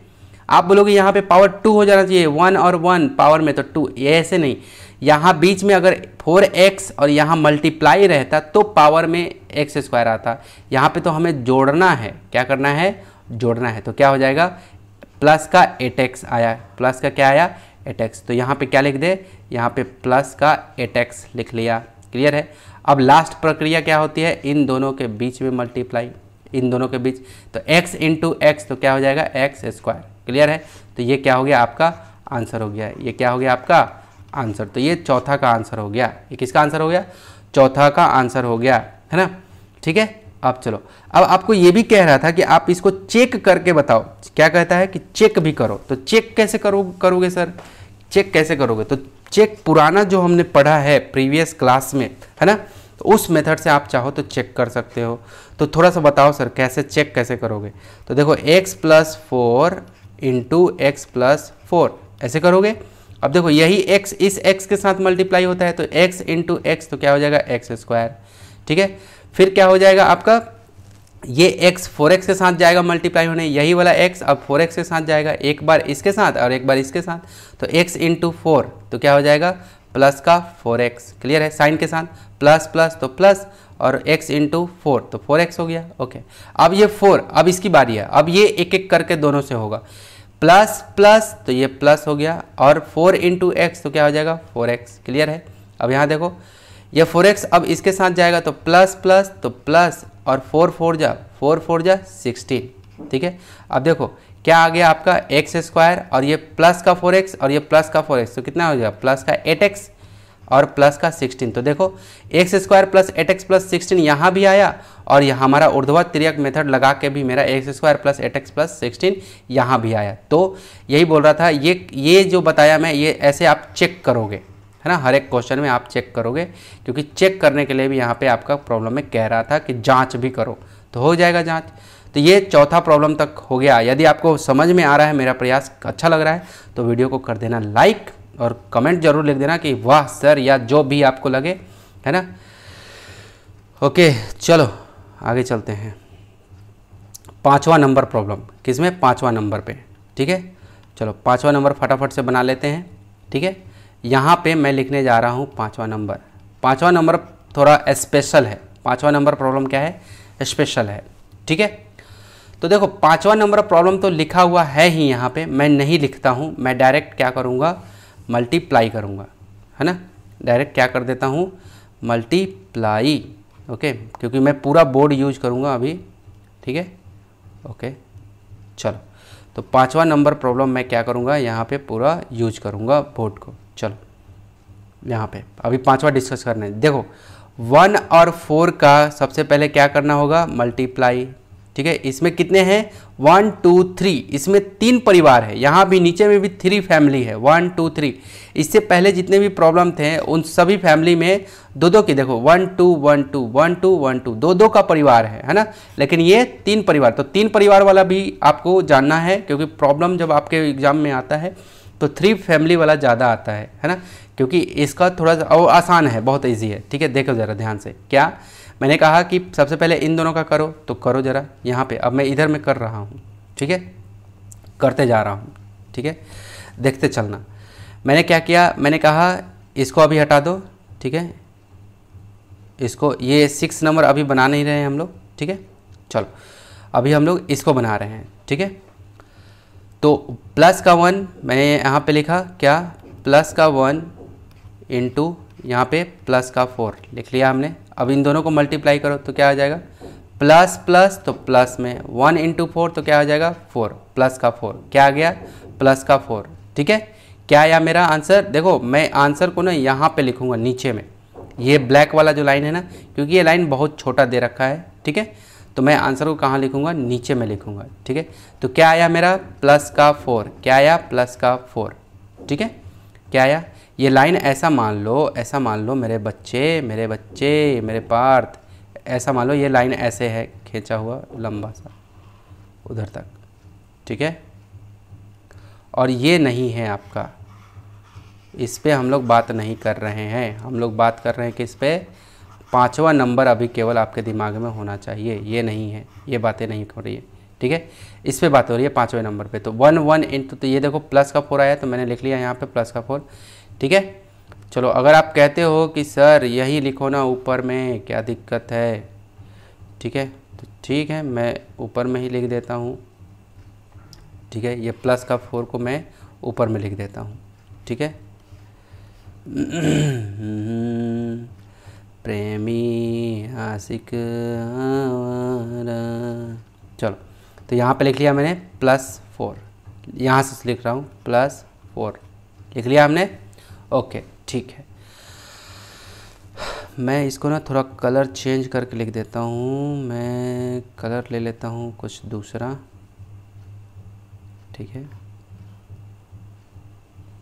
आप बोलोगे यहाँ पे पावर 2 हो जाना चाहिए, 1 और 1 पावर में तो 2, ये ऐसे नहीं, यहाँ बीच में अगर 4x और यहाँ मल्टीप्लाई रहता तो पावर में x स्क्वायर आता। यहाँ पे तो हमें जोड़ना है, क्या करना है, जोड़ना है, तो क्या हो जाएगा, प्लस का 8x आया, प्लस का क्या आया, 8x, तो यहाँ पे क्या लिख दे, यहाँ पे प्लस का 8x लिख लिया। क्लियर है। अब लास्ट प्रक्रिया क्या होती है, इन दोनों के बीच में मल्टीप्लाई, इन दोनों के बीच, तो x इंटू एक्स तो क्या हो जाएगा, x स्क्वायर। क्लियर है, तो ये क्या हो गया आपका आंसर हो गया, ये क्या हो गया आपका आंसर, तो ये चौथा का आंसर हो गया। ये किसका आंसर हो गया, चौथा का आंसर हो गया, है ना। ठीक है, अब चलो, अब आपको ये भी कह रहा था कि आप इसको चेक करके बताओ, क्या कहता है कि चेक भी करो। तो चेक कैसे करोगे सर, चेक कैसे करोगे? तो चेक पुराना जो हमने पढ़ा है प्रीवियस क्लास में, है ना, तो उस मेथड से आप चाहो तो चेक कर सकते हो। तो थोड़ा सा बताओ सर कैसे चेक कैसे करोगे? तो देखो x + 4 × x + 4 ऐसे करोगे। अब देखो यही x इस x के साथ मल्टीप्लाई होता है, तो x × x तो क्या हो जाएगा x², ठीक है। फिर क्या हो जाएगा आपका, ये x 4x के साथ जाएगा मल्टीप्लाई होने, यही वाला x अब 4x के साथ जाएगा, एक बार इसके साथ और एक बार इसके साथ, तो x × 4 तो क्या हो जाएगा प्लस का 4x, क्लियर है, साइन के साथ प्लस प्लस तो प्लस, और x × 4 तो 4x हो गया। ओके, अब ये 4, अब इसकी बारी है, अब ये एक एक करके दोनों से होगा, प्लस प्लस तो ये प्लस हो गया, और 4 × x तो क्या हो जाएगा 4x, क्लियर है। अब यहाँ देखो ये 4x अब इसके साथ जाएगा तो प्लस प्लस तो प्लस, और 4 4 जा 16, ठीक है। अब देखो क्या आ गया आपका x², और ये प्लस का 4x और ये प्लस का 4x, तो कितना हो जाएगा प्लस का 8x और प्लस का 16। तो देखो x² + 8x + 16 यहाँ भी आया, और यहाँ हमारा ऊर्ध्वाधर तिर्यक मेथड लगा के भी मेरा x² + 8x + 16 यहाँ भी आया। तो यही बोल रहा था, ये जो बताया मैं, ये ऐसे आप चेक करोगे, है ना, हर एक क्वेश्चन में आप चेक करोगे, क्योंकि चेक करने के लिए भी यहाँ पे आपका प्रॉब्लम में कह रहा था कि जांच भी करो, तो हो जाएगा जांच। तो ये चौथा प्रॉब्लम तक हो गया। यदि आपको समझ में आ रहा है, मेरा प्रयास अच्छा लग रहा है, तो वीडियो को कर देना लाइक, और कमेंट जरूर लिख देना कि वाह सर, या जो भी आपको लगे, है ना। ओके चलो आगे चलते हैं। 5वां नंबर प्रॉब्लम, किसमें? 5वां नंबर पे, ठीक है। चलो 5वां नंबर फटाफट से बना लेते हैं, ठीक है। यहाँ पे मैं लिखने जा रहा हूँ 5वां नंबर। 5वां नंबर थोड़ा स्पेशल है। 5वां नंबर प्रॉब्लम क्या है? स्पेशल है, ठीक है। तो देखो 5वां नंबर प्रॉब्लम तो लिखा हुआ है ही, यहाँ पे मैं नहीं लिखता हूँ, मैं डायरेक्ट क्या करूँगा, मल्टीप्लाई करूँगा, है ना, डायरेक्ट क्या कर देता हूँ, मल्टीप्लाई। ओके, क्योंकि मैं पूरा बोर्ड यूज करूँगा अभी, ठीक है। ओके चलो, तो 5वां नंबर प्रॉब्लम मैं क्या करूँगा, यहाँ पे पूरा यूज करूँगा बोर्ड को। चलो यहाँ पे अभी 5वां डिस्कस करना है। देखो 1 और 4 का सबसे पहले क्या करना होगा, मल्टीप्लाई, ठीक है। इसमें कितने हैं, 1 2 3, इसमें 3 परिवार है, यहाँ भी नीचे में भी 3 फैमिली है, 1 2 3। इससे पहले जितने भी प्रॉब्लम थे उन सभी फैमिली में दो दो की, देखो 1 2 1 2 1 2 1 2, दो दो का परिवार है ना, लेकिन ये 3 परिवार। तो 3 परिवार वाला भी आपको जानना है, क्योंकि प्रॉब्लम जब आपके एग्जाम में आता है तो 3 फैमिली वाला ज़्यादा आता है ना, क्योंकि इसका थोड़ा सा आसान है, बहुत ईजी है, ठीक है। देखो ज़रा ध्यान से, क्या मैंने कहा कि सबसे पहले इन दोनों का करो, तो करो ज़रा यहाँ पे। अब मैं इधर में कर रहा हूँ, ठीक है, करते जा रहा हूँ, ठीक है, देखते चलना। मैंने क्या किया, मैंने कहा इसको अभी हटा दो, ठीक है, इसको, ये 6 नंबर अभी बना नहीं रहे हैं हम लोग, ठीक है। चलो अभी हम लोग इसको बना रहे हैं, ठीक है। तो प्लस का 1 मैंने यहाँ पे लिखा, क्या, प्लस का 1 इंटू यहाँ पे प्लस का 4 लिख लिया हमने। अब इन दोनों को मल्टीप्लाई करो तो क्या आ जाएगा, प्लस प्लस तो प्लस में 1 × 4 तो क्या आ जाएगा 4, प्लस का 4 क्या आ गया, प्लस का 4, ठीक है। क्या आया मेरा आंसर? देखो मैं आंसर को ना यहाँ पे लिखूँगा नीचे में, ये ब्लैक वाला जो लाइन है ना, क्योंकि ये लाइन बहुत छोटा दे रखा है, ठीक है, तो मैं आंसर को कहाँ लिखूँगा, नीचे में लिखूँगा, ठीक है। तो क्या आया मेरा, प्लस का 4, क्या आया, प्लस का 4, ठीक है। क्या आया, ये लाइन ऐसा मान लो मेरे बच्चे, मेरे पार्थ, ऐसा मान लो ये लाइन ऐसे है, खींचा हुआ लंबा सा उधर तक, ठीक है। और ये नहीं है आपका, इस पे हम लोग बात नहीं कर रहे हैं, हम लोग बात कर रहे हैं कि इस पे 5वां नंबर अभी केवल आपके दिमाग में होना चाहिए, ये नहीं है, ये बातें नहीं हो रही है, ठीक है। इस पे बात हो रही है 5वें नंबर पे। तो 1 1 इंटू, तो ये देखो प्लस का 4 आया, तो मैंने लिख लिया यहाँ पे प्लस का 4, ठीक है। चलो अगर आप कहते हो कि सर यही लिखो ना ऊपर में, क्या दिक्कत है, ठीक है, तो ठीक है मैं ऊपर में ही लिख देता हूँ, ठीक है। ये प्लस का 4 को मैं ऊपर में लिख देता हूँ, ठीक है। प्रेमी आशिक, चलो तो यहाँ पे लिख लिया मैंने +4, यहाँ से लिख रहा हूँ +4 लिख लिया हमने, ओके ठीक है। मैं इसको ना थोड़ा कलर चेंज करके लिख देता हूँ। मैं कलर ले लेता हूँ कुछ दूसरा, ठीक है,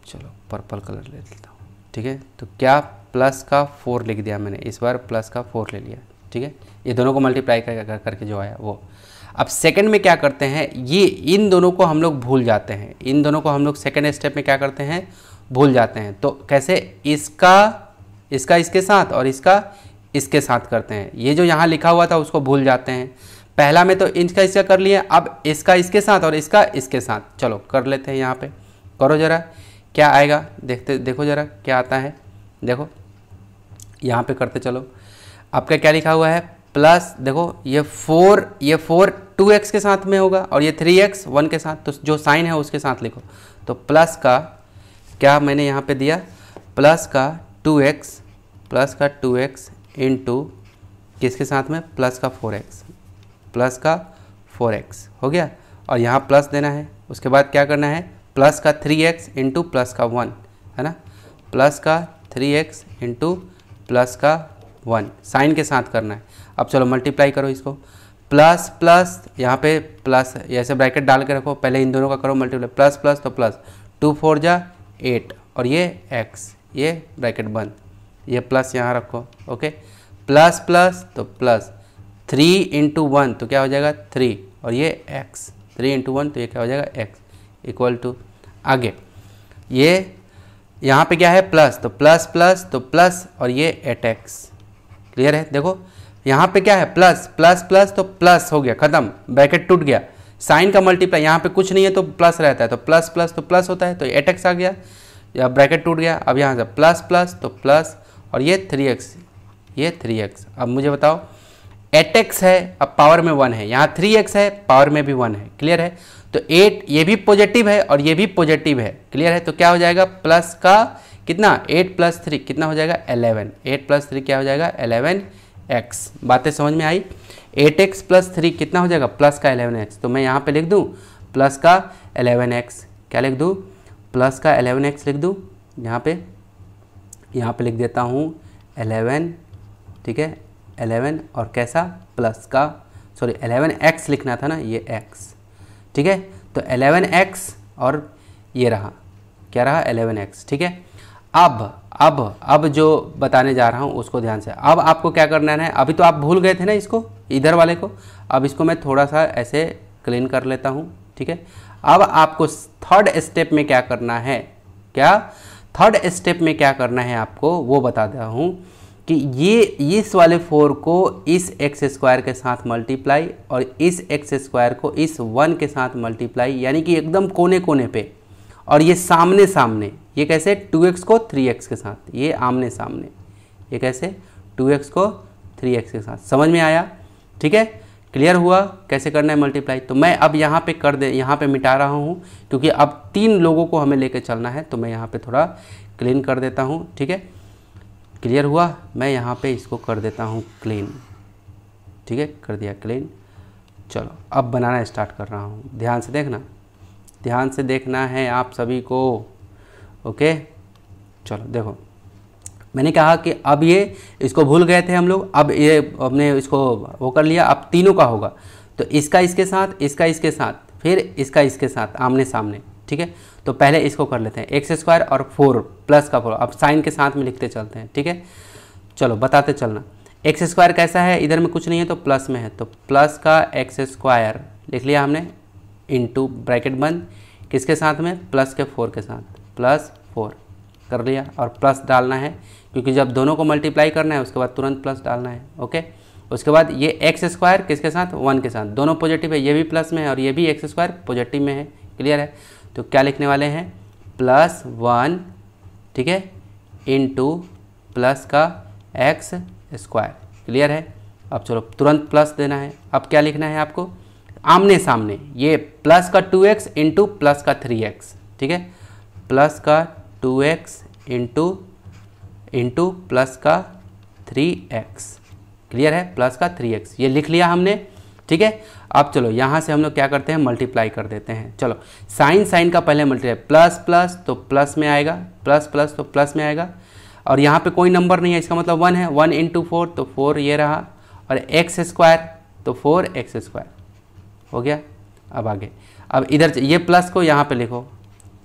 चलो पर्पल कलर ले लेता हूँ, ठीक है। तो क्या प्लस का 4 लिख दिया मैंने, इस बार प्लस का 4 ले लिया, ठीक है। ये दोनों को मल्टीप्लाई करके जो आया वो। अब सेकंड में क्या करते हैं, ये इन दोनों को हम लोग भूल जाते हैं, इन दोनों को हम लोग सेकंड स्टेप में क्या करते हैं, भूल जाते हैं। तो कैसे, इसका इसके साथ और इसका इसके साथ करते हैं। ये जो यहाँ लिखा हुआ था उसको भूल जाते हैं। पहला में तो इसका कर लिए, अब इसका इसके साथ और इसका इसके साथ, चलो कर लेते हैं। यहाँ पे करो जरा क्या आएगा, देखो जरा क्या आता है। देखो यहाँ पे करते चलो, आपका क्या लिखा हुआ है, प्लस, देखो ये 4 2x के साथ में होगा और ये 3x 1 के साथ, तो जो साइन है उसके साथ लिखो। तो प्लस का क्या मैंने यहाँ पे दिया, प्लस का 2x इंटू किसके साथ में, प्लस का 4x हो गया। और यहाँ प्लस देना है, उसके बाद क्या करना है, प्लस का 3x इंटू प्लस का 1, है ना, प्लस का 3x इंटू प्लस का 1 साइन के साथ करना है। अब चलो मल्टीप्लाई करो इसको, प्लस प्लस, यहाँ पे प्लस ऐसे ब्रैकेट डाल के रखो, पहले इन दोनों का करो मल्टीप्लाई, प्लस प्लस तो प्लस 2 4 जा 8 और ये x, ये ब्रैकेट बंद, ये प्लस यहाँ रखो, ओके। प्लस प्लस तो प्लस 3 इंटू 1 तो क्या हो जाएगा 3 और ये x, 3 इंटू 1 तो ये क्या हो जाएगा x इक्वल टू, आगे ये यहाँ पे क्या है प्लस, तो प्लस प्लस तो प्लस और ये 8x, क्लियर है। देखो यहाँ पे क्या है प्लस प्लस प्लस तो प्लस हो गया, खत्म, ब्रैकेट टूट गया। साइन का मल्टीप्लाई, यहाँ पे कुछ नहीं है तो प्लस रहता है, तो प्लस प्लस तो प्लस होता है, तो 8x आ गया, या ब्रैकेट टूट गया। अब यहाँ से प्लस प्लस तो प्लस और ये 3x, ये 3x। अब मुझे बताओ 8x है, अब पावर में 1 है, यहाँ 3x है, पावर में भी 1 है, क्लियर है। तो 8 ये भी पॉजिटिव है और ये भी पॉजिटिव है, क्लियर है। तो क्या हो जाएगा, प्लस का कितना, 8 + 3 कितना हो जाएगा 11, 8 + 3 क्या हो जाएगा 11x। बातें समझ में आई। 8x + 3 कितना हो जाएगा, प्लस का 11x। तो मैं यहाँ पे लिख दूँ प्लस का 11x, क्या लिख दूँ, प्लस का 11x लिख दूँ। यहाँ पे लिख देता हूँ 11, ठीक है, 11 और कैसा प्लस का, सॉरी 11x लिखना था ना, ये x, ठीक है। तो 11x और ये रहा, क्या रहा 11x, ठीक है। अब जो बताने जा रहा हूँ उसको ध्यान से, अब आपको क्या करना है, अभी तो आप भूल गए थे ना इसको, इधर वाले को, अब इसको मैं थोड़ा सा ऐसे क्लीन कर लेता हूँ, ठीक है। अब आपको थर्ड स्टेप में क्या करना है, थर्ड स्टेप में क्या करना है आपको वो बता दे रहा हूँ कि ये इस वाले 4 को इस x² के साथ मल्टीप्लाई और इस x² को इस 1 के साथ मल्टीप्लाई, यानी कि एकदम कोने कोने पे, और ये सामने सामने, ये कैसे 2x को 3x के साथ, ये आमने सामने, ये कैसे 2x को 3x के साथ। समझ में आया, ठीक है, क्लियर हुआ कैसे करना है मल्टीप्लाई। तो मैं अब यहाँ पे यहाँ पे मिटा रहा हूँ क्योंकि अब 3 लोगों को हमें लेके चलना है, तो मैं यहाँ पे थोड़ा क्लीन कर देता हूँ, ठीक है, क्लियर हुआ। मैं यहाँ पे इसको कर देता हूँ क्लीन, ठीक है, कर दिया क्लीन। चलो अब बनाना स्टार्ट कर रहा हूँ, ध्यान से देखना है आप सभी को, ओके। चलो देखो, मैंने कहा कि अब ये इसको भूल गए थे हम लोग, अब ये हमने इसको वो कर लिया, अब तीनों का होगा, तो इसका इसके साथ, इसका इसके साथ, फिर इसका इसके साथ आमने सामने, ठीक है। तो पहले इसको कर लेते हैं, x² और 4 प्लस का 4, अब साइन के साथ में लिखते चलते हैं, ठीक है। चलो बताते चलना, x² कैसा है, इधर में कुछ नहीं है तो प्लस में है, तो प्लस का x² लिख लिया हमने, इंटू ब्रैकेट बंद, किसके साथ में, प्लस के 4 के साथ, प्लस 4 कर लिया, और प्लस डालना है क्योंकि जब दोनों को मल्टीप्लाई करना है उसके बाद तुरंत प्लस डालना है, ओके। उसके बाद ये x² किसके साथ, 1 के साथ, दोनों पॉजिटिव है, ये भी प्लस में है और ये भी x² पॉजिटिव में है, क्लियर है। तो क्या लिखने वाले हैं, +1, ठीक है, इंटू प्लस का x², क्लियर है। अब चलो तुरंत प्लस देना है, अब क्या लिखना है आपको, आमने सामने, ये प्लस का 2x इंटू प्लस का 3x, ठीक है, प्लस का 2x इंटू प्लस का 3x, क्लियर है, प्लस का 3x, ये लिख लिया हमने, ठीक है। अब चलो यहाँ से हम लोग क्या करते हैं, मल्टीप्लाई कर देते हैं। चलो साइन का पहले मल्टीप्लाई, प्लस प्लस तो प्लस में आएगा, प्लस प्लस तो प्लस में आएगा, और यहाँ पे कोई नंबर नहीं है, इसका मतलब 1 है। 1 इंटू 4 तो 4 ये रहा, और एक्स स्क्वायर तो 4x स्क्वायर हो गया। अब आगे, अब इधर ये प्लस को यहाँ पे लिखो,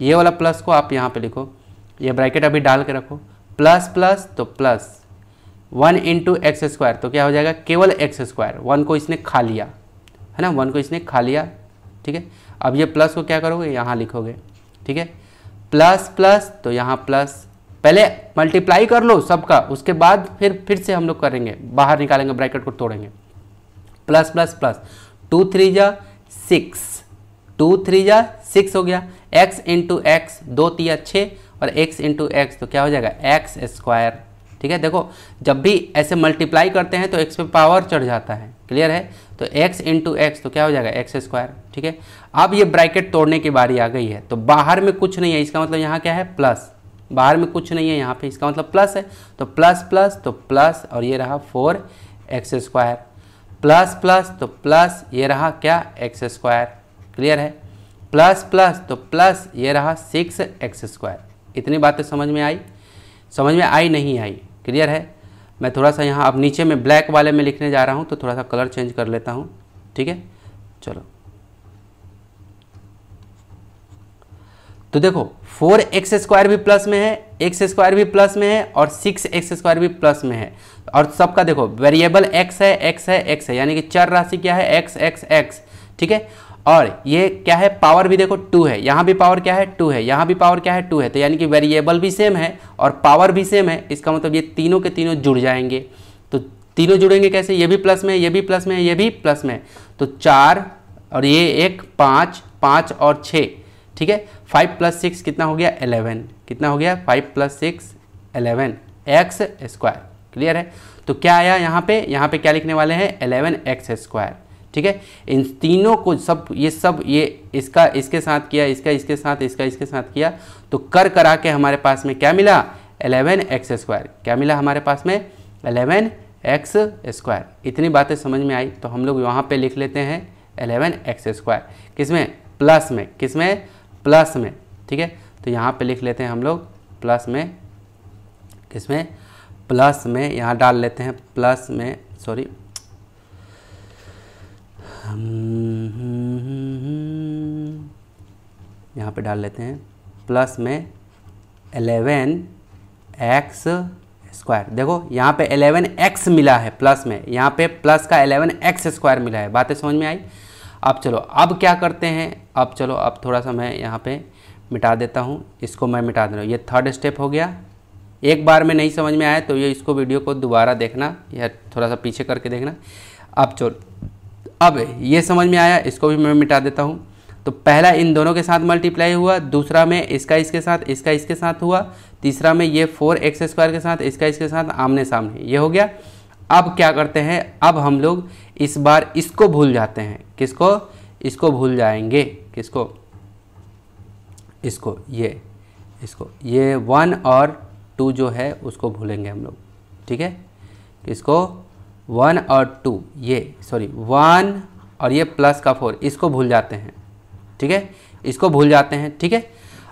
ये वाला प्लस को आप यहाँ पे लिखो, ये ब्रैकेट अभी डाल के रखो, प्लस प्लस तो प्लस 1 इंटू एक्स स्क्वायर तो क्या हो जाएगा, केवल एक्स स्क्वायर। 1 को इसने खा लिया है ना, 1 को इसने खा लिया, ठीक है। अब ये प्लस को क्या करोगे, यहाँ लिखोगे, ठीक है। प्लस प्लस तो यहाँ प्लस, पहले मल्टीप्लाई कर लो सबका, उसके बाद फिर से हम लोग करेंगे, बाहर निकालेंगे, ब्रैकेट को तोड़ेंगे। प्लस प्लस प्लस 2 3 जा 6, 2 3 जा 6 हो गया। x इंटू एक्स 2 3 6 और x इंटू एक्स तो क्या हो जाएगा, एक्स स्क्वायर, ठीक है। देखो जब भी ऐसे मल्टीप्लाई करते हैं तो x पे पावर चढ़ जाता है, क्लियर है। तो x इंटू एक्स तो क्या हो जाएगा, एक्स स्क्वायर, ठीक है। अब ये ब्रैकेट तोड़ने की बारी आ गई है, तो बाहर में कुछ नहीं है, इसका मतलब यहाँ क्या है, प्लस। बाहर में कुछ नहीं है यहाँ पे, इसका मतलब प्लस है, तो प्लस प्लस तो प्लस, और ये रहा 4x स्क्वायर, प्लस प्लस तो प्लस, ये रहा क्या, एक्स स्क्वायर, क्लियर है। प्लस प्लस तो प्लस, ये रहा 6x स्क्वायर। इतनी बातें समझ में आई, समझ में आई नहीं आई, क्लियर है। मैं थोड़ा सा यहाँ अब नीचे में ब्लैक वाले में लिखने जा रहा हूँ, तो थोड़ा सा कलर चेंज कर लेता हूँ, ठीक है। चलो तो देखो 4x स्क्वायर भी प्लस में है, एक्स स्क्वायर भी प्लस में है, और 6x स्क्वायर भी प्लस में है। और सबका देखो वेरिएबल x है, x है, x है, यानी कि चर राशि क्या है, x x x, ठीक है। और ये क्या है, पावर भी देखो 2 है, यहाँ भी पावर क्या है 2 है, यहाँ भी पावर क्या है 2 है, तो यानी कि वेरिएबल भी सेम है और पावर भी सेम है। इसका मतलब ये तीनों के तीनों जुड़ जाएंगे। तो तीनों जुड़ेंगे कैसे, ये भी प्लस में है, ये भी प्लस में है, ये भी प्लस में है, तो 4 और ये 1 5, 5 और 6, ठीक है। 5 + 6 कितना हो गया, 11, कितना हो गया, 5 + 6 11 एक्स स्क्वायर, क्लियर है। तो क्या आया यहाँ पे क्या लिखने वाले हैं, 11x स्क्वायर, ठीक है। इन तीनों को सब ये इसका इसके साथ किया, इसका इसके साथ, इसका इसके साथ किया, तो करा के हमारे पास में क्या मिला, 11x स्क्वायर। क्या मिला हमारे पास में, 11x स्क्वायर। इतनी बातें समझ में आई, तो हम लोग वहाँ पे लिख लेते हैं 11x स्क्वायर, किसमें, प्लस में, किसमें, प्लस में, ठीक है। तो यहाँ पे लिख लेते हैं हम लोग प्लस में, किसमें, प्लस में, यहाँ डाल लेते हैं प्लस में, सॉरी यहाँ पे डाल लेते हैं प्लस में 11x स्क्वायर। देखो यहाँ पे 11x मिला है प्लस में, यहाँ पे प्लस का 11x स्क्वायर मिला है। बातें समझ में आई। अब चलो अब क्या करते हैं, अब चलो अब थोड़ा सा मैं यहाँ पे मिटा देता हूँ, इसको मैं मिटा दे रहा हूँ। ये थर्ड स्टेप हो गया। एक बार में नहीं समझ में आया तो ये इसको वीडियो को दोबारा देखना या थोड़ा सा पीछे करके देखना। अब चलो अब ये समझ में आया, इसको भी मैं मिटा देता हूँ। तो पहला इन दोनों के साथ मल्टीप्लाई हुआ, दूसरा में इसका इसके साथ, इसका इसके साथ हुआ, तीसरा में ये 4x स्क्वायर के साथ, इसका इसके साथ आमने सामने, ये हो गया। अब क्या करते हैं, अब हम लोग इस बार इसको भूल जाते हैं। किसको, इसको भूल जाएंगे, किसको, इसको, ये 1 और 2 जो है उसको भूलेंगे हम लोग, ठीक है। इसको 1 और 2, ये सॉरी 1 और ये प्लस का 4, इसको भूल जाते हैं, ठीक है, इसको भूल जाते हैं, ठीक है।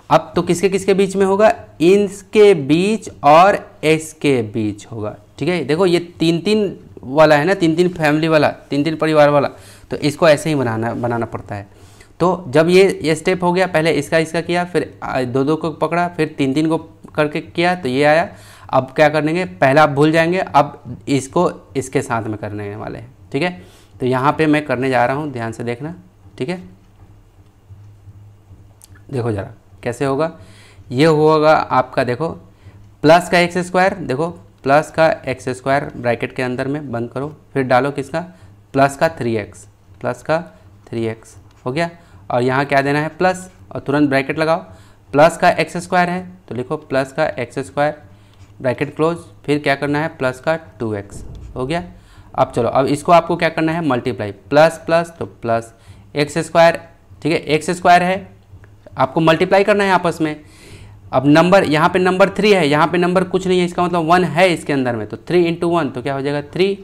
अब तो किसके किसके बीच में होगा, इनके बीच और इसके बीच होगा, ठीक है। देखो ये 3-3 वाला है ना, 3-3 फैमिली वाला, 3-3 परिवार वाला, तो इसको ऐसे ही बनाना पड़ता है। तो जब ये स्टेप हो गया, पहले इसका किया, फिर 2-2 को पकड़ा, फिर 3-3 को करके किया, तो ये आया। अब क्या करेंगे, पहला आप भूल जाएंगे, अब इसको इसके साथ में करने वाले हैं, ठीक है। तो यहाँ पे मैं करने जा रहा हूँ, ध्यान से देखना, ठीक है। देखो ज़रा कैसे होगा, ये होगा आपका, देखो प्लस का एक्स स्क्वायर, देखो प्लस का एक्स स्क्वायर ब्रैकेट के अंदर में बंद करो, फिर डालो किसका, प्लस का 3x, प्लस का 3x हो गया। और यहाँ क्या देना है, प्लस, और तुरंत ब्रैकेट लगाओ। प्लस का एक्स स्क्वायर है तो लिखो प्लस का एक्स स्क्वायर, ब्रैकेट क्लोज, फिर क्या करना है, प्लस का 2x हो गया। अब चलो अब इसको आपको क्या करना है, मल्टीप्लाई, प्लस प्लस तो प्लस एक्स स्क्वायर, ठीक है, एक्स स्क्वायर है, आपको मल्टीप्लाई करना है आपस में। अब नंबर, यहाँ पे नंबर 3 है, यहाँ पे नंबर कुछ नहीं है, इसका मतलब 1 है इसके अंदर में, तो 3 × 1 तो क्या हो जाएगा 3,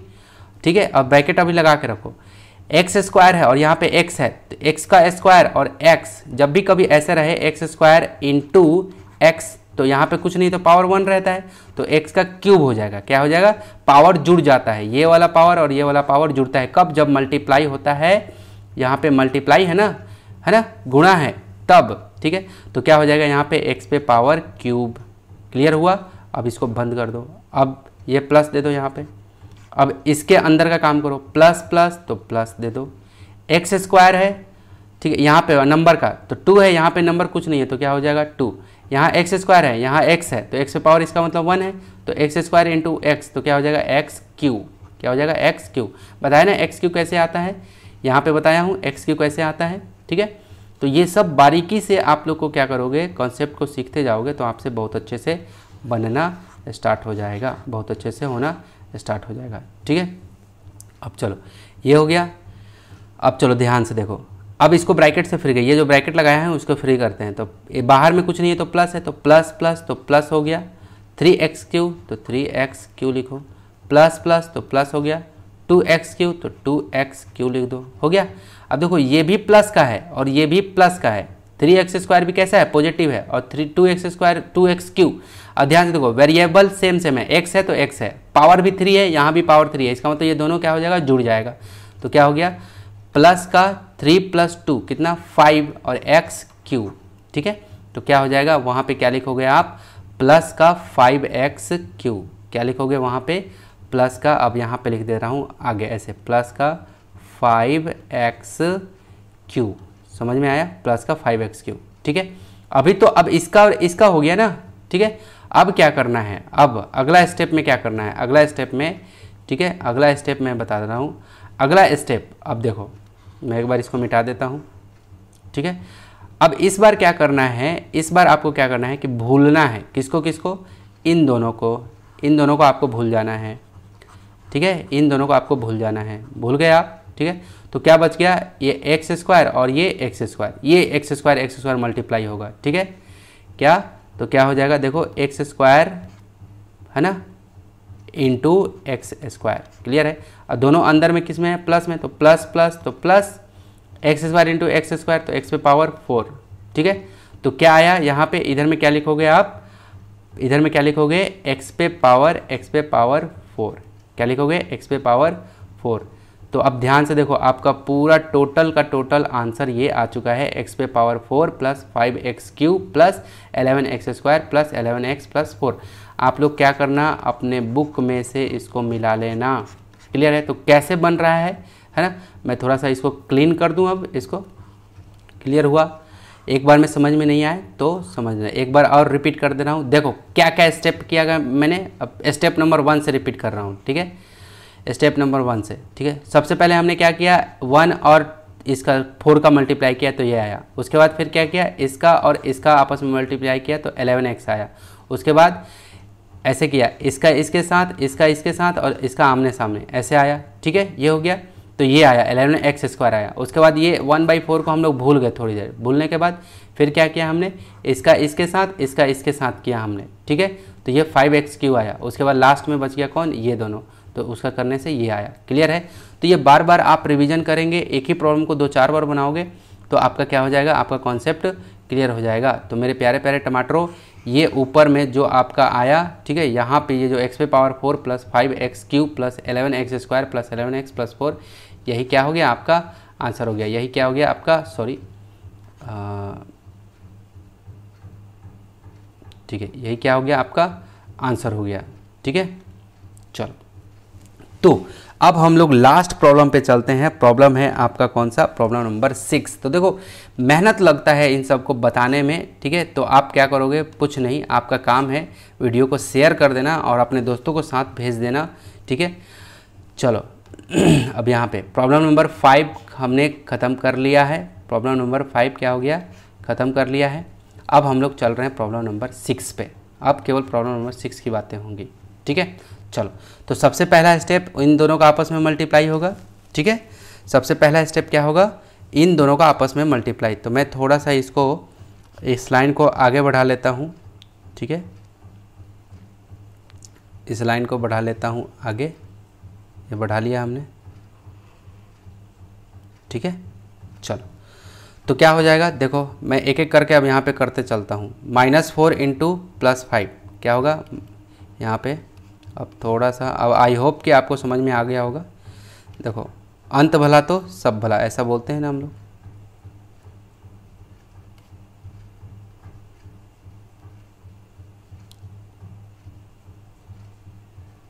ठीक है। अब ब्रैकेट अभी लगा के रखो, एक्स स्क्वायर है और यहाँ पे x है, तो x का स्क्वायर और x, जब भी कभी ऐसे रहे x स्क्वायर इंटू x तो यहाँ पे कुछ नहीं तो पावर 1 रहता है, तो x का क्यूब हो जाएगा। क्या हो जाएगा? पावर जुड़ जाता है, ये वाला पावर और ये वाला पावर जुड़ता है कब? जब मल्टीप्लाई होता है, यहाँ पे मल्टीप्लाई है ना, गुणा है तब, ठीक है। तो क्या हो जाएगा यहाँ पे x पे पावर क्यूब। क्लियर हुआ? अब इसको बंद कर दो, अब ये प्लस दे दो यहाँ पे। अब इसके अंदर का काम करो, प्लस प्लस तो प्लस दे दो, एक्स स्क्वायर है, ठीक है, यहाँ पे नंबर का तो 2 है, यहाँ पे नंबर कुछ नहीं है तो क्या हो जाएगा 2। यहाँ एक्स स्क्वायर है, यहाँ x है तो x पे पावर इसका मतलब 1 है, तो एक्स स्क्वायर इंटू एक्स तो क्या हो जाएगा एक्स क्यू। क्या हो जाएगा? X Q. बताया ना एक्स क्यू कैसे आता है, यहाँ पे बताया हूँ एक्स क्यू कैसे आता है, ठीक है। तो ये सब बारीकी से आप लोग को क्या करोगे, कॉन्सेप्ट को सीखते जाओगे तो आपसे बहुत अच्छे से बनना स्टार्ट हो जाएगा, बहुत अच्छे से होना स्टार्ट हो जाएगा, ठीक है। अब चलो ये हो गया। अब चलो ध्यान से देखो, अब इसको ब्रैकेट से फ्री कर, ये जो ब्रैकेट लगाया है उसको फ्री करते हैं। तो ये बाहर में कुछ नहीं है तो प्लस है, तो प्लस प्लस तो प्लस हो गया, 3x क्यू तो 3x क्यू लिखो, प्लस प्लस तो प्लस हो गया, 2x क्यू तो 2x क्यू लिख दो, हो गया। अब देखो ये भी प्लस का है और ये भी प्लस का है, 3x स्क्वायर भी कैसा है? पॉजिटिव है, और 2x स्क्वायर 2x क्यू। अब ध्यान से देखो वेरिएबल सेम सेम है, x है तो x है, पावर भी 3 है, यहाँ भी पावर 3 है, इसका मतलब ये दोनों क्या हो जाएगा? जुड़ जाएगा। तो क्या हो गया? प्लस का 3 + 2 कितना? 5 और x क्यू, ठीक है। तो क्या हो जाएगा वहाँ पे? क्या लिखोगे आप? प्लस का 5x क्यू। क्या लिखोगे वहाँ पे? प्लस का, अब यहाँ पे लिख दे रहा हूँ आगे ऐसे, प्लस का 5x क्यू। समझ में आया? प्लस का 5x क्यू, ठीक है। अभी तो अब इसका और इसका हो गया ना, ठीक है। अब क्या करना है? अब अगला स्टेप में क्या करना है? अगला स्टेप में, ठीक है, अगला स्टेप मैं बता रहा हूँ। अगला स्टेप, अब देखो मैं एक बार इसको मिटा देता हूँ, ठीक है। अब इस बार क्या करना है? इस बार आपको क्या करना है कि भूलना है, किसको किसको? इन दोनों को आपको भूल जाना है, ठीक है। इन दोनों को आपको भूल जाना है, भूल गए आप, ठीक है। तो क्या बच गया? ये एक्स स्क्वायर और ये एक्स स्क्वायर, ये एक्स स्क्वायर मल्टीप्लाई होगा, ठीक है। क्या? तो क्या हो जाएगा? देखो एक्स स्क्वायर है ना इंटू एक्स स्क्वायर। क्लियर है? और दोनों अंदर में किस में है? प्लस में, तो प्लस प्लस तो plus x square into x square तो एक्स पे पावर 4, ठीक है। तो क्या आया यहाँ पे? इधर में क्या लिखोगे आप? इधर में क्या लिखोगे? एक्स पे पावर 4। क्या लिखोगे? एक्स पे पावर 4। तो अब ध्यान से देखो, आपका पूरा टोटल का टोटल आंसर ये आ चुका है, एक्स पे power 4 plus 5x cube plus 11x square plus 11x plus 4। आप लोग क्या करना, अपने बुक में से इसको मिला लेना। क्लियर है? तो कैसे बन रहा है ना, मैं थोड़ा सा इसको क्लीन कर दूं। अब इसको क्लियर हुआ? एक बार में समझ में नहीं आए तो समझना, एक बार और रिपीट कर दे रहा हूँ। देखो क्या क्या स्टेप किया गया मैंने, अब स्टेप नंबर 1 से रिपीट कर रहा हूँ, ठीक है। स्टेप नंबर 1 से, ठीक है। सबसे पहले हमने क्या किया? 1 और इसका 4 का मल्टीप्लाई किया तो ये आया। उसके बाद फिर क्या किया? इसका और इसका आपस में मल्टीप्लाई किया तो 11x आया। उसके बाद ऐसे किया, इसका इसके साथ, इसका इसके साथ और इसका आमने सामने, ऐसे आया, ठीक है। ये हो गया, तो ये आया 11x स्क्वायर आया। उसके बाद ये 1/4 को हम लोग भूल गए थोड़ी देर, भूलने के बाद फिर क्या किया हमने? इसका इसके साथ, इसका इसके साथ किया हमने, ठीक है। तो ये 5x क्यू आया। उसके बाद लास्ट में बच गया कौन? ये दोनों, तो उसका करने से ये आया। क्लियर है? तो ये बार बार आप रिवीजन करेंगे, एक ही प्रॉब्लम को 2-4 बार बनाओगे तो आपका क्या हो जाएगा? आपका कॉन्सेप्ट क्लियर हो जाएगा। तो मेरे प्यारे प्यारे टमाटरों, ये ऊपर में जो आपका आया, ठीक है, यहाँ पे ये जो x पे power 4 plus 5x cube plus 11x square plus 11x plus 4, यही क्या हो गया? आपका आंसर हो गया। यही क्या हो गया आपका? सॉरी, ठीक है, यही क्या हो गया? आपका आंसर हो गया, ठीक है। चलो, तो अब हम लोग लास्ट प्रॉब्लम पे चलते हैं। प्रॉब्लम है आपका कौन सा? Problem number 6। तो देखो मेहनत लगता है इन सबको बताने में, ठीक है। तो आप क्या करोगे? कुछ नहीं, आपका काम है वीडियो को शेयर कर देना और अपने दोस्तों को साथ भेज देना, ठीक है। चलो अब यहाँ पे प्रॉब्लम नंबर 5 हमने ख़त्म कर लिया है। प्रॉब्लम नंबर 5 क्या हो गया? ख़त्म कर लिया है। अब हम लोग चल रहे हैं प्रॉब्लम नंबर 6 पे। अब केवल प्रॉब्लम नंबर 6 की बातें होंगी, ठीक है। चलो, तो सबसे पहला स्टेप इन दोनों का आपस में मल्टीप्लाई होगा, ठीक है। सबसे पहला स्टेप क्या होगा? इन दोनों का आपस में मल्टीप्लाई। तो मैं थोड़ा सा इसको, इस लाइन को आगे बढ़ा लेता हूँ, ठीक है। इस लाइन को बढ़ा लेता हूँ आगे, ये बढ़ा लिया हमने, ठीक है। चलो, तो क्या हो जाएगा, देखो मैं एक एक करके अब यहाँ पे करते चलता हूँ। -4 इंटू +5 क्या होगा यहाँ पे। अब थोड़ा सा, अब आई होप कि आपको समझ में आ गया होगा। देखो अंत भला तो सब भला, ऐसा बोलते हैं ना हम लोग।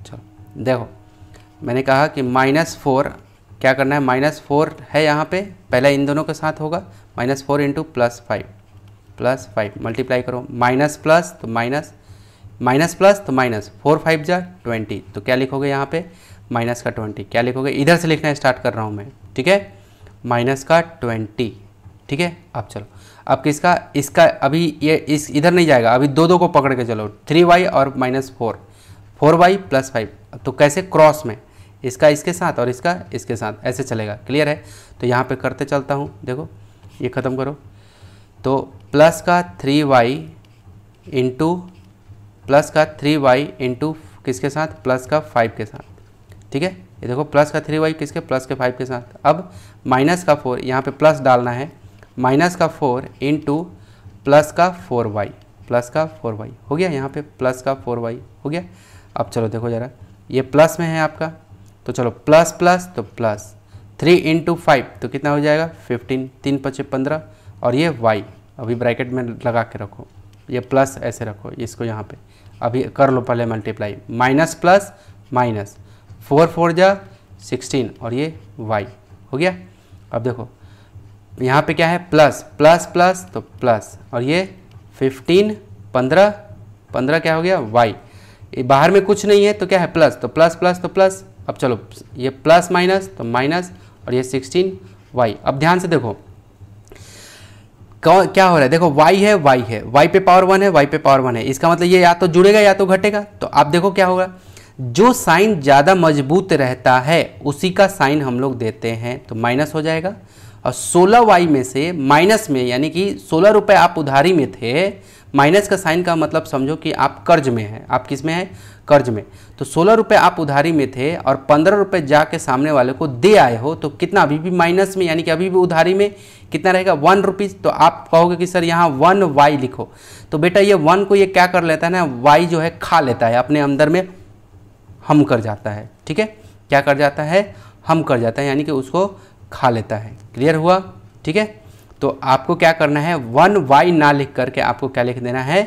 चलो देखो मैंने कहा कि -4 क्या करना है, -4 है यहाँ पे, पहले इन दोनों के साथ होगा। -4 इंटू +5 मल्टीप्लाई करो, माइनस प्लस तो माइनस, माइनस प्लस तो माइनस, 4 5 जा 20, तो क्या लिखोगे यहाँ पे माइनस का 20। क्या लिखोगे, इधर से लिखना स्टार्ट कर रहा हूँ मैं, ठीक है, माइनस का 20, ठीक है। अब चलो, अब किसका, इसका अभी ये इस इधर नहीं जाएगा, अभी दो दो को पकड़ के चलो, 3y और -4, 4y + 5। तो कैसे, क्रॉस में, इसका इसके साथ और इसका इसके साथ, ऐसे चलेगा। क्लियर है, तो यहाँ पे करते चलता हूँ। देखो ये ख़त्म करो, तो प्लस का 3y इंटू किसके साथ, प्लस का 5 के साथ, ठीक है। ये देखो प्लस का 3y किसके, प्लस के 5 के साथ। अब माइनस का 4, यहाँ पे प्लस डालना है, माइनस का 4 इंटू प्लस का 4y हो गया, यहाँ पे प्लस का 4y हो गया। अब चलो देखो ज़रा, ये प्लस में है आपका, तो चलो प्लस प्लस तो प्लस, 3 इंटू 5 तो कितना हो जाएगा 15, 3 × 5 = 15, और ये y अभी ब्रैकेट में लगा के रखो, ये प्लस ऐसे रखो इसको यहाँ पे, अभी कर लो पहले मल्टीप्लाई, माइनस प्लस माइनस, 4 4 जा 16, और ये y हो गया। अब देखो यहाँ पे क्या है, प्लस प्लस प्लस तो प्लस, और ये 15 15 क्या हो गया y, ये बाहर में कुछ नहीं है तो क्या है प्लस, तो प्लस प्लस तो प्लस। अब चलो ये प्लस माइनस तो माइनस, और ये 16y। अब ध्यान से देखो क्या हो रहा है, देखो y है y पे पावर 1 है, y पे पावर 1 है, इसका मतलब ये या तो जुड़ेगा या तो घटेगा। तो आप देखो क्या होगा, जो साइन ज़्यादा मजबूत रहता है उसी का साइन हम लोग देते हैं, तो माइनस हो जाएगा। और 16y में से माइनस में, यानी कि 16 रुपये आप उधारी में थे, माइनस का साइन का मतलब समझो कि आप कर्ज में हैं। आप किस में हैं, कर्ज में। तो 16 रुपये आप उधारी में थे और 15 रुपये जाके सामने वाले को दे आए हो, तो कितना अभी भी माइनस में, यानी कि अभी भी उधारी में कितना रहेगा 1 रुपीज़। तो आप कहोगे कि सर यहाँ 1y लिखो, तो बेटा ये 1 को ये क्या कर लेता है ना, y जो है खा लेता है अपने अंदर में, हम कर जाता है, ठीक है। क्या कर जाता है, हम कर जाता है, यानी कि उसको खा लेता है। क्लियर हुआ, ठीक है। तो आपको क्या करना है, 1y ना लिख करके आपको क्या लिख देना है,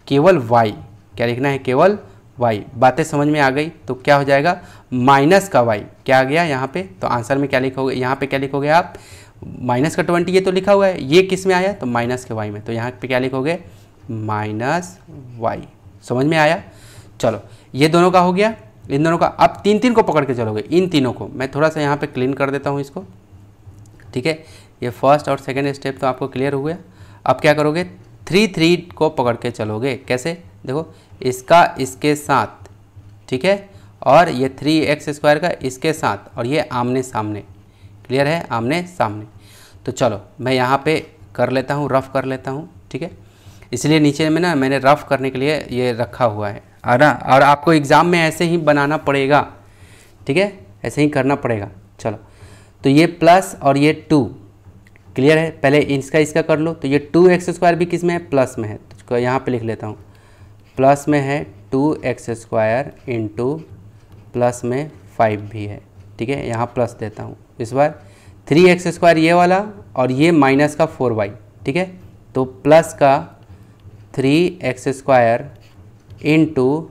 केवल y। क्या लिखना है, केवल y। बातें समझ में आ गई, तो क्या हो जाएगा, माइनस का y क्या आ गया यहाँ पे, तो आंसर में क्या लिखोगे, यहाँ पे क्या लिखोगे आप, माइनस का 20 ये तो लिखा हुआ है, ये किस में आया, तो माइनस के y में, तो यहाँ पे क्या लिखोगे, -y। समझ में आया। चलो ये दोनों का हो गया, इन दोनों का। अब 3 को पकड़ के चलोगे, इन तीनों को मैं थोड़ा सा यहाँ पे क्लीन कर देता हूँ इसको, ठीक है। ये फर्स्ट और सेकंड स्टेप तो आपको क्लियर हो गया। अब क्या करोगे, 3 को पकड़ के चलोगे। कैसे, देखो इसका इसके साथ, ठीक है, और ये 3x² का इसके साथ, और ये आमने सामने। क्लियर है, आमने सामने। तो चलो मैं यहाँ पे कर लेता हूँ, रफ़ कर लेता हूँ, ठीक है। इसलिए नीचे में ना मैंने रफ़ करने के लिए ये रखा हुआ है ना, और आपको एग्ज़ाम में ऐसे ही बनाना पड़ेगा, ठीक है, ऐसे ही करना पड़ेगा। चलो तो ये प्लस और ये 2, क्लियर है। पहले इसका कर लो, तो ये 2x² भी किस में है, प्लस में है, तो यहाँ पे लिख लेता हूँ, प्लस में है 2x² इंटू प्लस में 5 भी है, ठीक है, यहाँ प्लस देता हूँ। इस बार 3x² ये वाला, और ये माइनस का 4y, ठीक है, तो प्लस का 3x² इंटू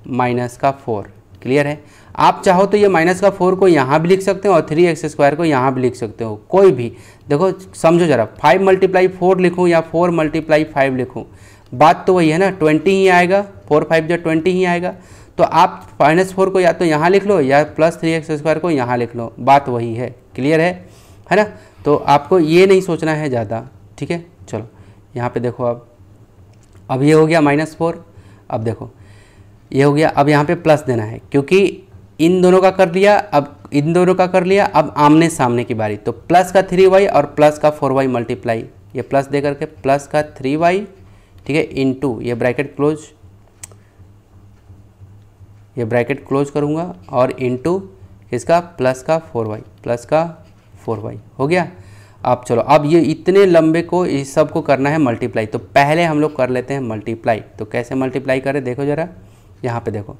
माइनस का 4। क्लियर है। आप चाहो तो ये माइनस का 4 को यहाँ भी लिख सकते हो और 3x² को यहाँ भी लिख सकते हो, कोई भी। देखो समझो ज़रा, 5 × 4 लिखूँ या 4 × 5 लिखूँ, बात तो वही है ना, 20 ही आएगा, 4 5 जा 20 ही आएगा। तो आप -4 को या तो यहाँ लिख लो या प्लस 3x² को यहाँ लिख लो, बात वही है। क्लियर है ना। तो आपको ये नहीं सोचना है ज़्यादा, ठीक है। चलो यहाँ पे देखो, अब ये हो गया -4। अब देखो ये हो गया, अब यहाँ पे प्लस देना है, क्योंकि इन दोनों का कर लिया, अब इन दोनों का कर लिया, अब आमने सामने की बारी। तो प्लस का 3y और प्लस का 4y मल्टीप्लाई, ये प्लस दे करके प्लस का 3y, ठीक है, इंटू ये ब्रैकेट क्लोज, ये ब्रैकेट क्लोज करूँगा, और इंटू इसका प्लस का 4y, प्लस का 4y हो गया। अब चलो, अब ये इतने लंबे को इस सब को करना है मल्टीप्लाई, तो पहले हम लोग कर लेते हैं मल्टीप्लाई। तो कैसे मल्टीप्लाई करें देखो जरा, यहाँ पे देखो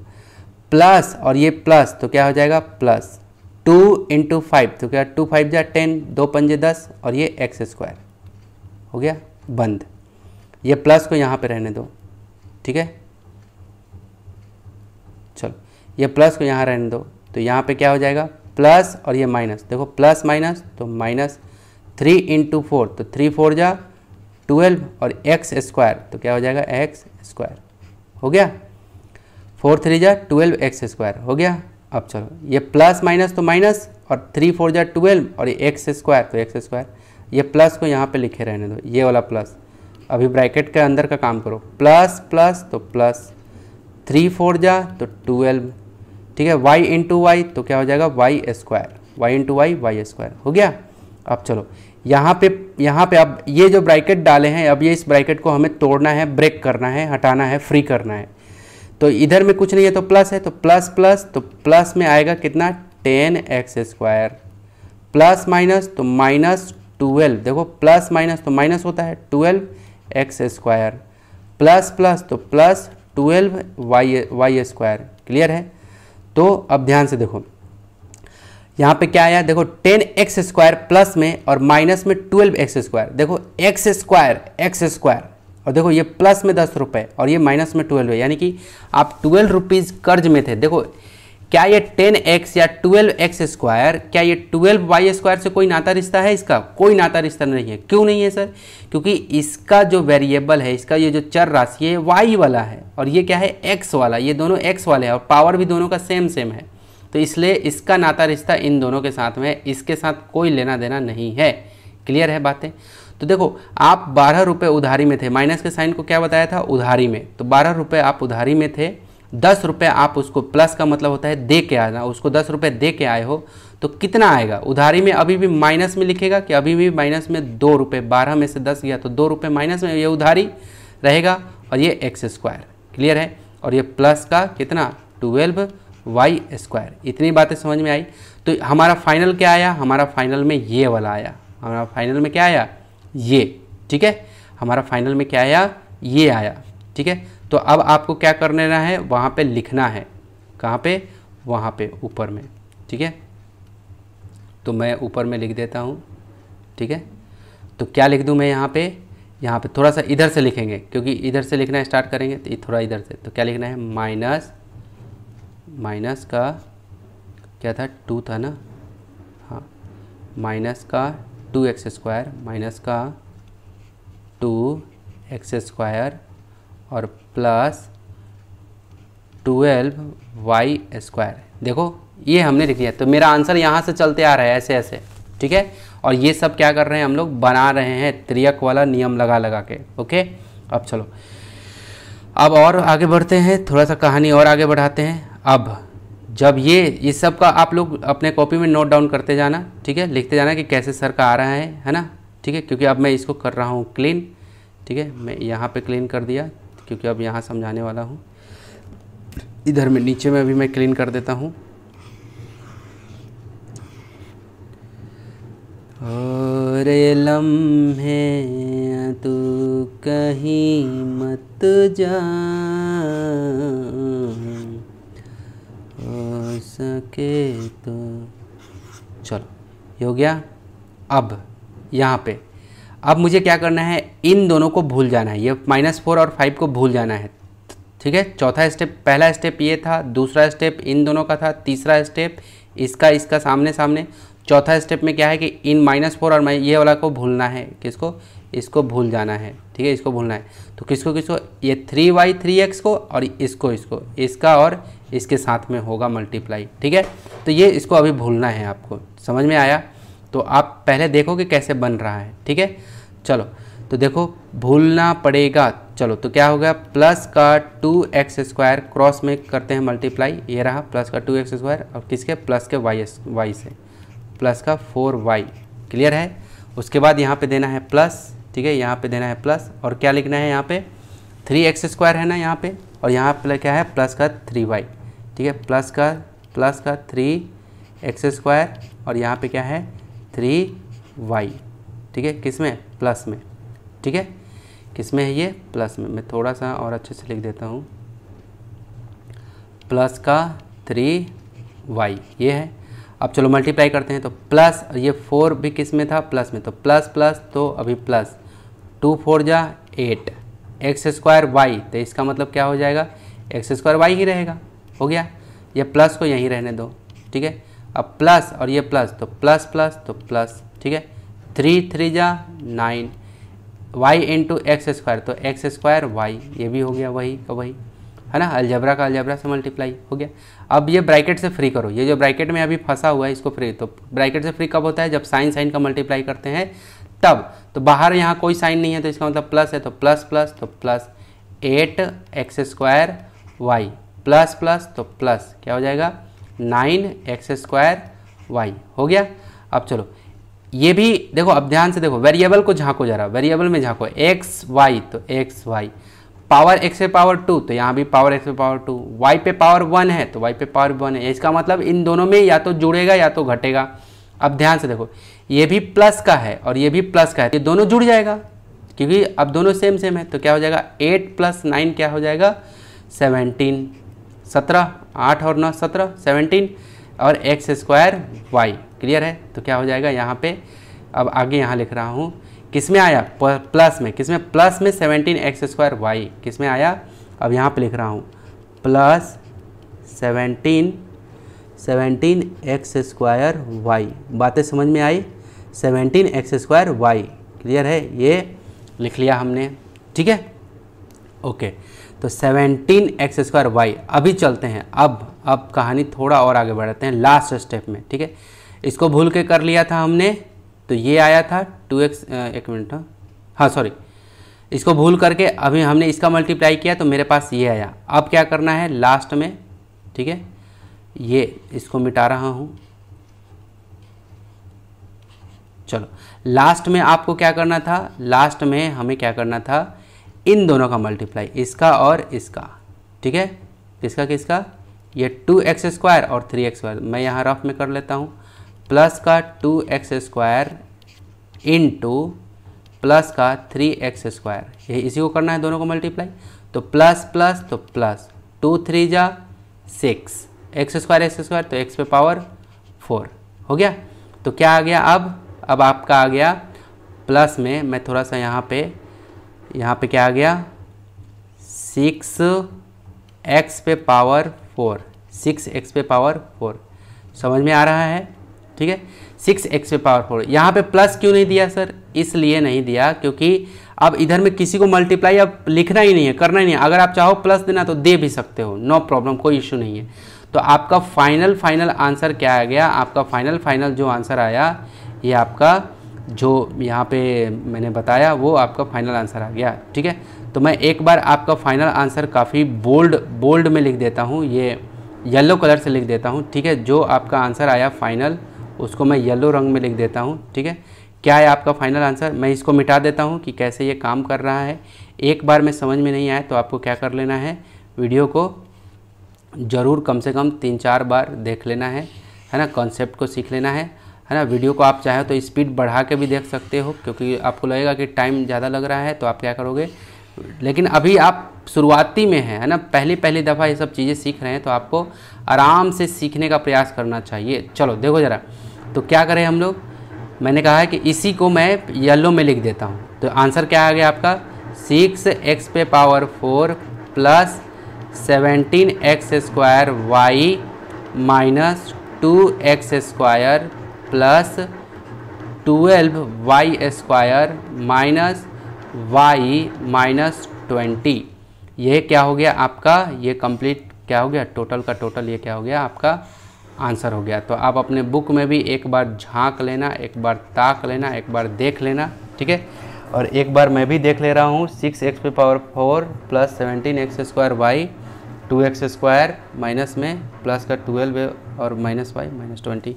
प्लस और ये प्लस, तो क्या हो जाएगा प्लस 2 × 5, तो क्या 2 × 5 = 10, 2 × 5 = 10 और ये x² हो गया बंद। ये प्लस को यहाँ पे रहने दो, ठीक है, चलो ये प्लस को यहाँ रहने दो, तो यहाँ पे क्या हो जाएगा प्लस और ये माइनस, देखो प्लस माइनस तो माइनस, 3 × 4 तो 3 × 4 = 12 और x² तो क्या हो जाएगा x² हो गया, 4 × 3 = 12 x² हो गया। अब चलो ये प्लस माइनस तो माइनस और 3 × 4 = 12 और ये x² तो x², ये प्लस को यहाँ पे लिखे रहने दो, ये वाला प्लस। अभी ब्रैकेट के अंदर का काम करो, प्लस प्लस तो प्लस, 3 × 4 = तो 12, ठीक है, y × y तो क्या हो जाएगा y² y × y y² हो गया। अब चलो यहाँ पे अब ये जो ब्रैकेट डाले हैं, अब ये इस ब्रैकेट को हमें तोड़ना है, ब्रेक करना है, हटाना है, फ्री करना है। तो इधर में कुछ नहीं है तो प्लस है, तो प्लस प्लस तो प्लस में आएगा कितना 10x², प्लस माइनस तो माइनस 12, देखो प्लस माइनस तो माइनस होता है 12x², प्लस प्लस तो प्लस 12y²। क्लियर है। तो अब ध्यान से देखो यहाँ पे क्या आया, देखो 10x² प्लस में और माइनस में 12x², देखो x² और देखो ये प्लस में 10 रुपये और ये माइनस में 12 है, यानी कि आप 12 रुपीज़ कर्ज में थे। देखो क्या ये 10x या 12x², क्या ये 12y² से कोई नाता रिश्ता है? इसका कोई नाता रिश्ता नहीं है। क्यों नहीं है सर? क्योंकि इसका जो वेरिएबल है, इसका ये जो चर राशि है y वाला है और ये क्या है x वाला, ये दोनों x वाले हैं और पावर भी दोनों का सेम है, तो इसलिए इसका नाता रिश्ता इन दोनों के साथ में, इसके साथ कोई लेना देना नहीं है। क्लियर है बातें? तो देखो आप 12 रुपये उधारी में थे, माइनस के साइन को क्या बताया था उधारी में, तो 12 रुपये आप उधारी में थे, 10 रुपये आप उसको, प्लस का मतलब होता है दे के आना, उसको 10 रुपये दे के आए हो तो कितना आएगा उधारी में? अभी भी माइनस में लिखेगा कि अभी भी माइनस में 2 रुपये, 12 में से 10 गया तो 2 रुपये माइनस में, ये उधारी रहेगा और ये x²। क्लियर है। और ये प्लस का कितना 12y²। इतनी बातें समझ में आई। तो हमारा फाइनल क्या आया? हमारा फाइनल में ये वाला आया। हमारा फाइनल में क्या आया? ये। ठीक है, हमारा फाइनल में क्या आया? ये आया। ठीक है, तो अब आपको क्या करने ना है, वहाँ पे लिखना है। कहाँ पे? वहाँ पे ऊपर में। ठीक है, तो मैं ऊपर में लिख देता हूँ। ठीक है, तो क्या लिख दूँ मैं यहाँ पे? यहाँ पे थोड़ा सा इधर से लिखेंगे, क्योंकि इधर से लिखना स्टार्ट करेंगे तो थोड़ा इधर से। तो क्या लिखना है? माइनस का क्या था? 2 था ना, हाँ, माइनस का 2x² माइनस का 2x² और प्लस 12y²। देखो ये हमने लिख लिया। तो मेरा आंसर यहाँ से चलते आ रहा है ऐसे ऐसे। ठीक है, और ये सब क्या कर रहे हैं हम लोग? बना रहे हैं त्रियक वाला नियम लगा लगा के। ओके, अब चलो अब और आगे बढ़ते हैं, थोड़ा सा कहानी और आगे बढ़ाते हैं। अब जब ये सब का आप लोग अपने कॉपी में नोट डाउन करते जाना। ठीक है, लिखते जाना कि कैसे सर का आ रहा है ना। ठीक है, क्योंकि अब मैं इसको कर रहा हूँ क्लीन। ठीक है, मैं यहाँ पे क्लीन कर दिया क्योंकि अब यहाँ समझाने वाला हूँ। इधर में नीचे में भी मैं क्लीन कर देता हूँ। और लम्हे तू कहीं मत जा, हो सके तो। चलो ये हो गया। अब यहाँ पे अब मुझे क्या करना है? इन दोनों को भूल जाना है। ये -4 और 5 को भूल जाना है। ठीक है, चौथा स्टेप, पहला स्टेप ये था, दूसरा स्टेप इन दोनों का था, तीसरा स्टेप इसका सामने सामने, चौथा स्टेप में क्या है कि इन -4 और ये वाला को भूलना है। किसको? इसको भूल जाना है। ठीक है, इसको भूलना है। तो किसको किसको? ये 3y 3x को और इसको इसका और इसके साथ में होगा मल्टीप्लाई। ठीक है, तो ये इसको अभी भूलना है आपको। समझ में आया? तो आप पहले देखो कि कैसे बन रहा है। ठीक है, चलो तो देखो भूलना पड़ेगा। चलो तो क्या हो गया? प्लस का 2x² क्रॉस में करते हैं मल्टीप्लाई, ये रहा प्लस का 2x² और किसके? प्लस के y से, प्लस का 4y। क्लियर है। उसके बाद यहाँ पे देना है प्लस। ठीक है, यहाँ पे देना है प्लस और क्या लिखना है? यहाँ पे 3x² है ना यहाँ पे, और यहाँ पे क्या है? प्लस का 3y। ठीक है, प्लस का 3x² और यहाँ पे क्या है? 3y। ठीक है, किस में, प्लस में, ठीक है, किस में है ये, प्लस में। मैं थोड़ा सा और अच्छे से लिख देता हूँ, प्लस का 3y ये है। अब चलो मल्टीप्लाई करते हैं, तो प्लस, ये 4 भी किस में था, प्लस में, तो प्लस प्लस तो अभी प्लस 2 4 जा 8 एक्स स्क्वायर वाई, तो इसका मतलब क्या हो जाएगा, एक्स स्क्वायर वाई ही रहेगा, हो गया। ये प्लस को यहीं रहने दो, ठीक है। अब प्लस और ये प्लस, तो प्लस प्लस तो प्लस, ठीक है, 3 3 जा 9 वाई इंटू एक्स स्क्वायर, तो एक्स स्क्वायर वाई, ये भी हो गया वही का वही, है ना, अलजबरा का अलजबरा से मल्टीप्लाई हो गया। अब ये ब्रैकेट से फ्री करो, ये जो ब्रैकेट में अभी फंसा हुआ है इसको फ्री, तो ब्रैकेट से फ्री कब होता है, जब साइन साइन का मल्टीप्लाई करते हैं तब। तो बाहर यहाँ कोई साइन नहीं है तो इसका मतलब प्लस है, तो प्लस प्लस तो plus 8 x square y, plus plus तो प्लस क्या हो जाएगा 9 एक्स स्क्वायर वाई, हो गया। अब चलो ये भी देखो, अब ध्यान से देखो, वेरिएबल को झांको जरा, वेरिएबल में झांको, एक्स वाई तो एक्स वाई, पावर एक्स पे पावर 2 तो यहाँ भी पावर एक्स पे पावर 2, वाई पे पावर 1 है तो वाई पे पावर 1 है। इसका मतलब इन दोनों में या तो जुड़ेगा या तो घटेगा। अब ध्यान से देखो, ये भी प्लस का है और ये भी प्लस का है, ये दोनों जुड़ जाएगा क्योंकि अब दोनों सेम सेम है। तो क्या हो जाएगा 8 + 9 क्या हो जाएगा 17, 17 8 और 9 17 17 और एक्स स्क्वायर वाई, क्लियर है। तो क्या हो जाएगा यहाँ पे, अब आगे यहाँ लिख रहा हूँ, किस में आया, प्लस में, किस में, प्लस में 17 एक्स स्क्वायर वाई, किस में आया, अब यहाँ पे लिख रहा हूँ प्लस 17 एक्स स्क्वायर वाई, बातें समझ में आई, 17 एक्स स्क्वायर वाई, क्लियर है, ये लिख लिया हमने, ठीक है, ओके। तो 17 एक्स स्क्वायर वाई। अभी चलते हैं, अब कहानी थोड़ा और आगे बढ़ाते हैं लास्ट स्टेप में, ठीक है। इसको भूल के कर लिया था हमने, तो ये आया था 2x, एक मिनट, हाँ सॉरी, इसको भूल करके अभी हमने इसका मल्टीप्लाई किया तो मेरे पास ये आया। अब क्या करना है लास्ट में, ठीक है, ये इसको मिटा रहा हूँ। चलो लास्ट में आपको क्या करना था, लास्ट में हमें क्या करना था, इन दोनों का मल्टीप्लाई, इसका और इसका, ठीक है, किसका किसका, ये 2x स्क्वायर और 3x स्क्वायर, मैं यहाँ रफ में कर लेता हूँ, प्लस का 2x स्क्वायर इंटू प्लस का 3x स्क्वायर, ये इसी को करना है दोनों को मल्टीप्लाई। तो प्लस प्लस तो प्लस 2 3 जा 6 एक्स स्क्वायर तो x पे पावर 4, हो गया। तो क्या आ गया, अब आपका आ गया प्लस में, मैं थोड़ा सा यहाँ पे क्या आ गया 6x पे पावर 4, 6x पे पावर 4, समझ में आ रहा है, ठीक है, 6x पे पावर 4। यहाँ पे प्लस क्यों नहीं दिया सर, इसलिए नहीं दिया क्योंकि अब इधर में किसी को मल्टीप्लाई अब लिखना ही नहीं है, करना ही नहीं है। अगर आप चाहो प्लस देना तो दे भी सकते हो, नो प्रॉब्लम, कोई इशू नहीं है। तो आपका फाइनल आंसर क्या आ गया, आपका फाइनल जो आंसर आया, ये आपका जो यहाँ पे मैंने बताया वो आपका फाइनल आंसर आ गया, ठीक है। तो मैं एक बार आपका फाइनल आंसर काफ़ी बोल्ड में लिख देता हूँ, ये येलो कलर से लिख देता हूँ, ठीक है। जो आपका आंसर आया फाइनल, उसको मैं येलो रंग में लिख देता हूँ, ठीक है। क्या है आपका फाइनल आंसर, मैं इसको मिटा देता हूँ कि कैसे ये काम कर रहा है। एक बार में समझ में नहीं आए तो आपको क्या कर लेना है, वीडियो को ज़रूर कम से कम 3-4 बार देख लेना है ना, कॉन्सेप्ट को सीख लेना है ना। वीडियो को आप चाहे तो स्पीड बढ़ा के भी देख सकते हो, क्योंकि आपको लगेगा कि टाइम ज़्यादा लग रहा है तो आप क्या करोगे, लेकिन अभी आप शुरुआती में है ना, पहली दफ़ा ये सब चीज़ें सीख रहे हैं तो आपको आराम से सीखने का प्रयास करना चाहिए। चलो देखो ज़रा, तो क्या करें हम लोग, मैंने कहा है कि इसी को मैं येलो में लिख देता हूँ। तो आंसर क्या आ गया आपका 6x पे power 4 plus 17x square y minus 2x square plus 12y square minus y minus 20। ये क्या हो गया आपका, ये कंप्लीट क्या हो गया, टोटल का टोटल ये क्या हो गया आपका आंसर हो गया। तो आप अपने बुक में भी एक बार झांक लेना, एक बार ताक लेना, एक बार देख लेना, ठीक है। और एक बार मैं भी देख ले रहा हूँ, 6x पे power 4 plus 17x square y 2x square minus में प्लस का 12 और माइनस y माइनस 20।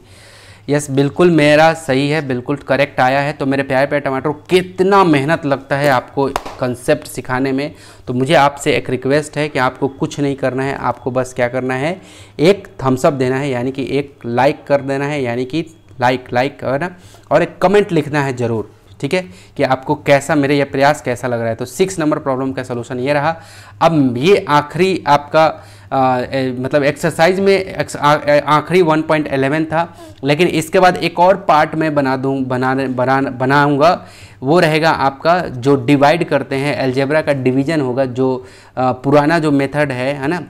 यस बिल्कुल मेरा सही है, बिल्कुल करेक्ट आया है। तो मेरे प्यारे टमाटर, कितना मेहनत लगता है आपको कंसेप्ट सिखाने में। तो मुझे आपसे एक रिक्वेस्ट है कि आपको कुछ नहीं करना है, आपको बस क्या करना है, एक थम्स अप देना है, यानी कि एक लाइक कर देना है, यानी कि लाइक है ना, और एक कमेंट लिखना है ज़रूर, ठीक है, कि आपको कैसा मेरे ये प्रयास कैसा लग रहा है। तो 6 नंबर प्रॉब्लम का सलूशन ये रहा। अब ये आखिरी आपका मतलब एक्सरसाइज में आखिरी 1.11 था, लेकिन इसके बाद एक और पार्ट में बनाऊंगा, वो रहेगा आपका जो डिवाइड करते हैं, अलजेब्रा का डिवीजन होगा, जो पुराना जो मेथड है ना,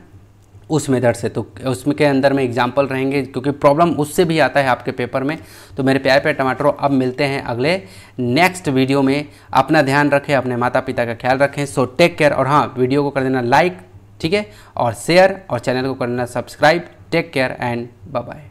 उस मेथड से। तो उसमें के अंदर में एग्जाम्पल रहेंगे, क्योंकि प्रॉब्लम उससे भी आता है आपके पेपर में। तो मेरे प्यारे प्यारे टमाटरों, अब मिलते हैं अगले नेक्स्ट वीडियो में। अपना ध्यान रखें, अपने माता पिता का ख्याल रखें। So take care. और हाँ, वीडियो को कर देना लाइक, ठीक है, और शेयर, और चैनल को कर देना subscribe. Take care and bye bye.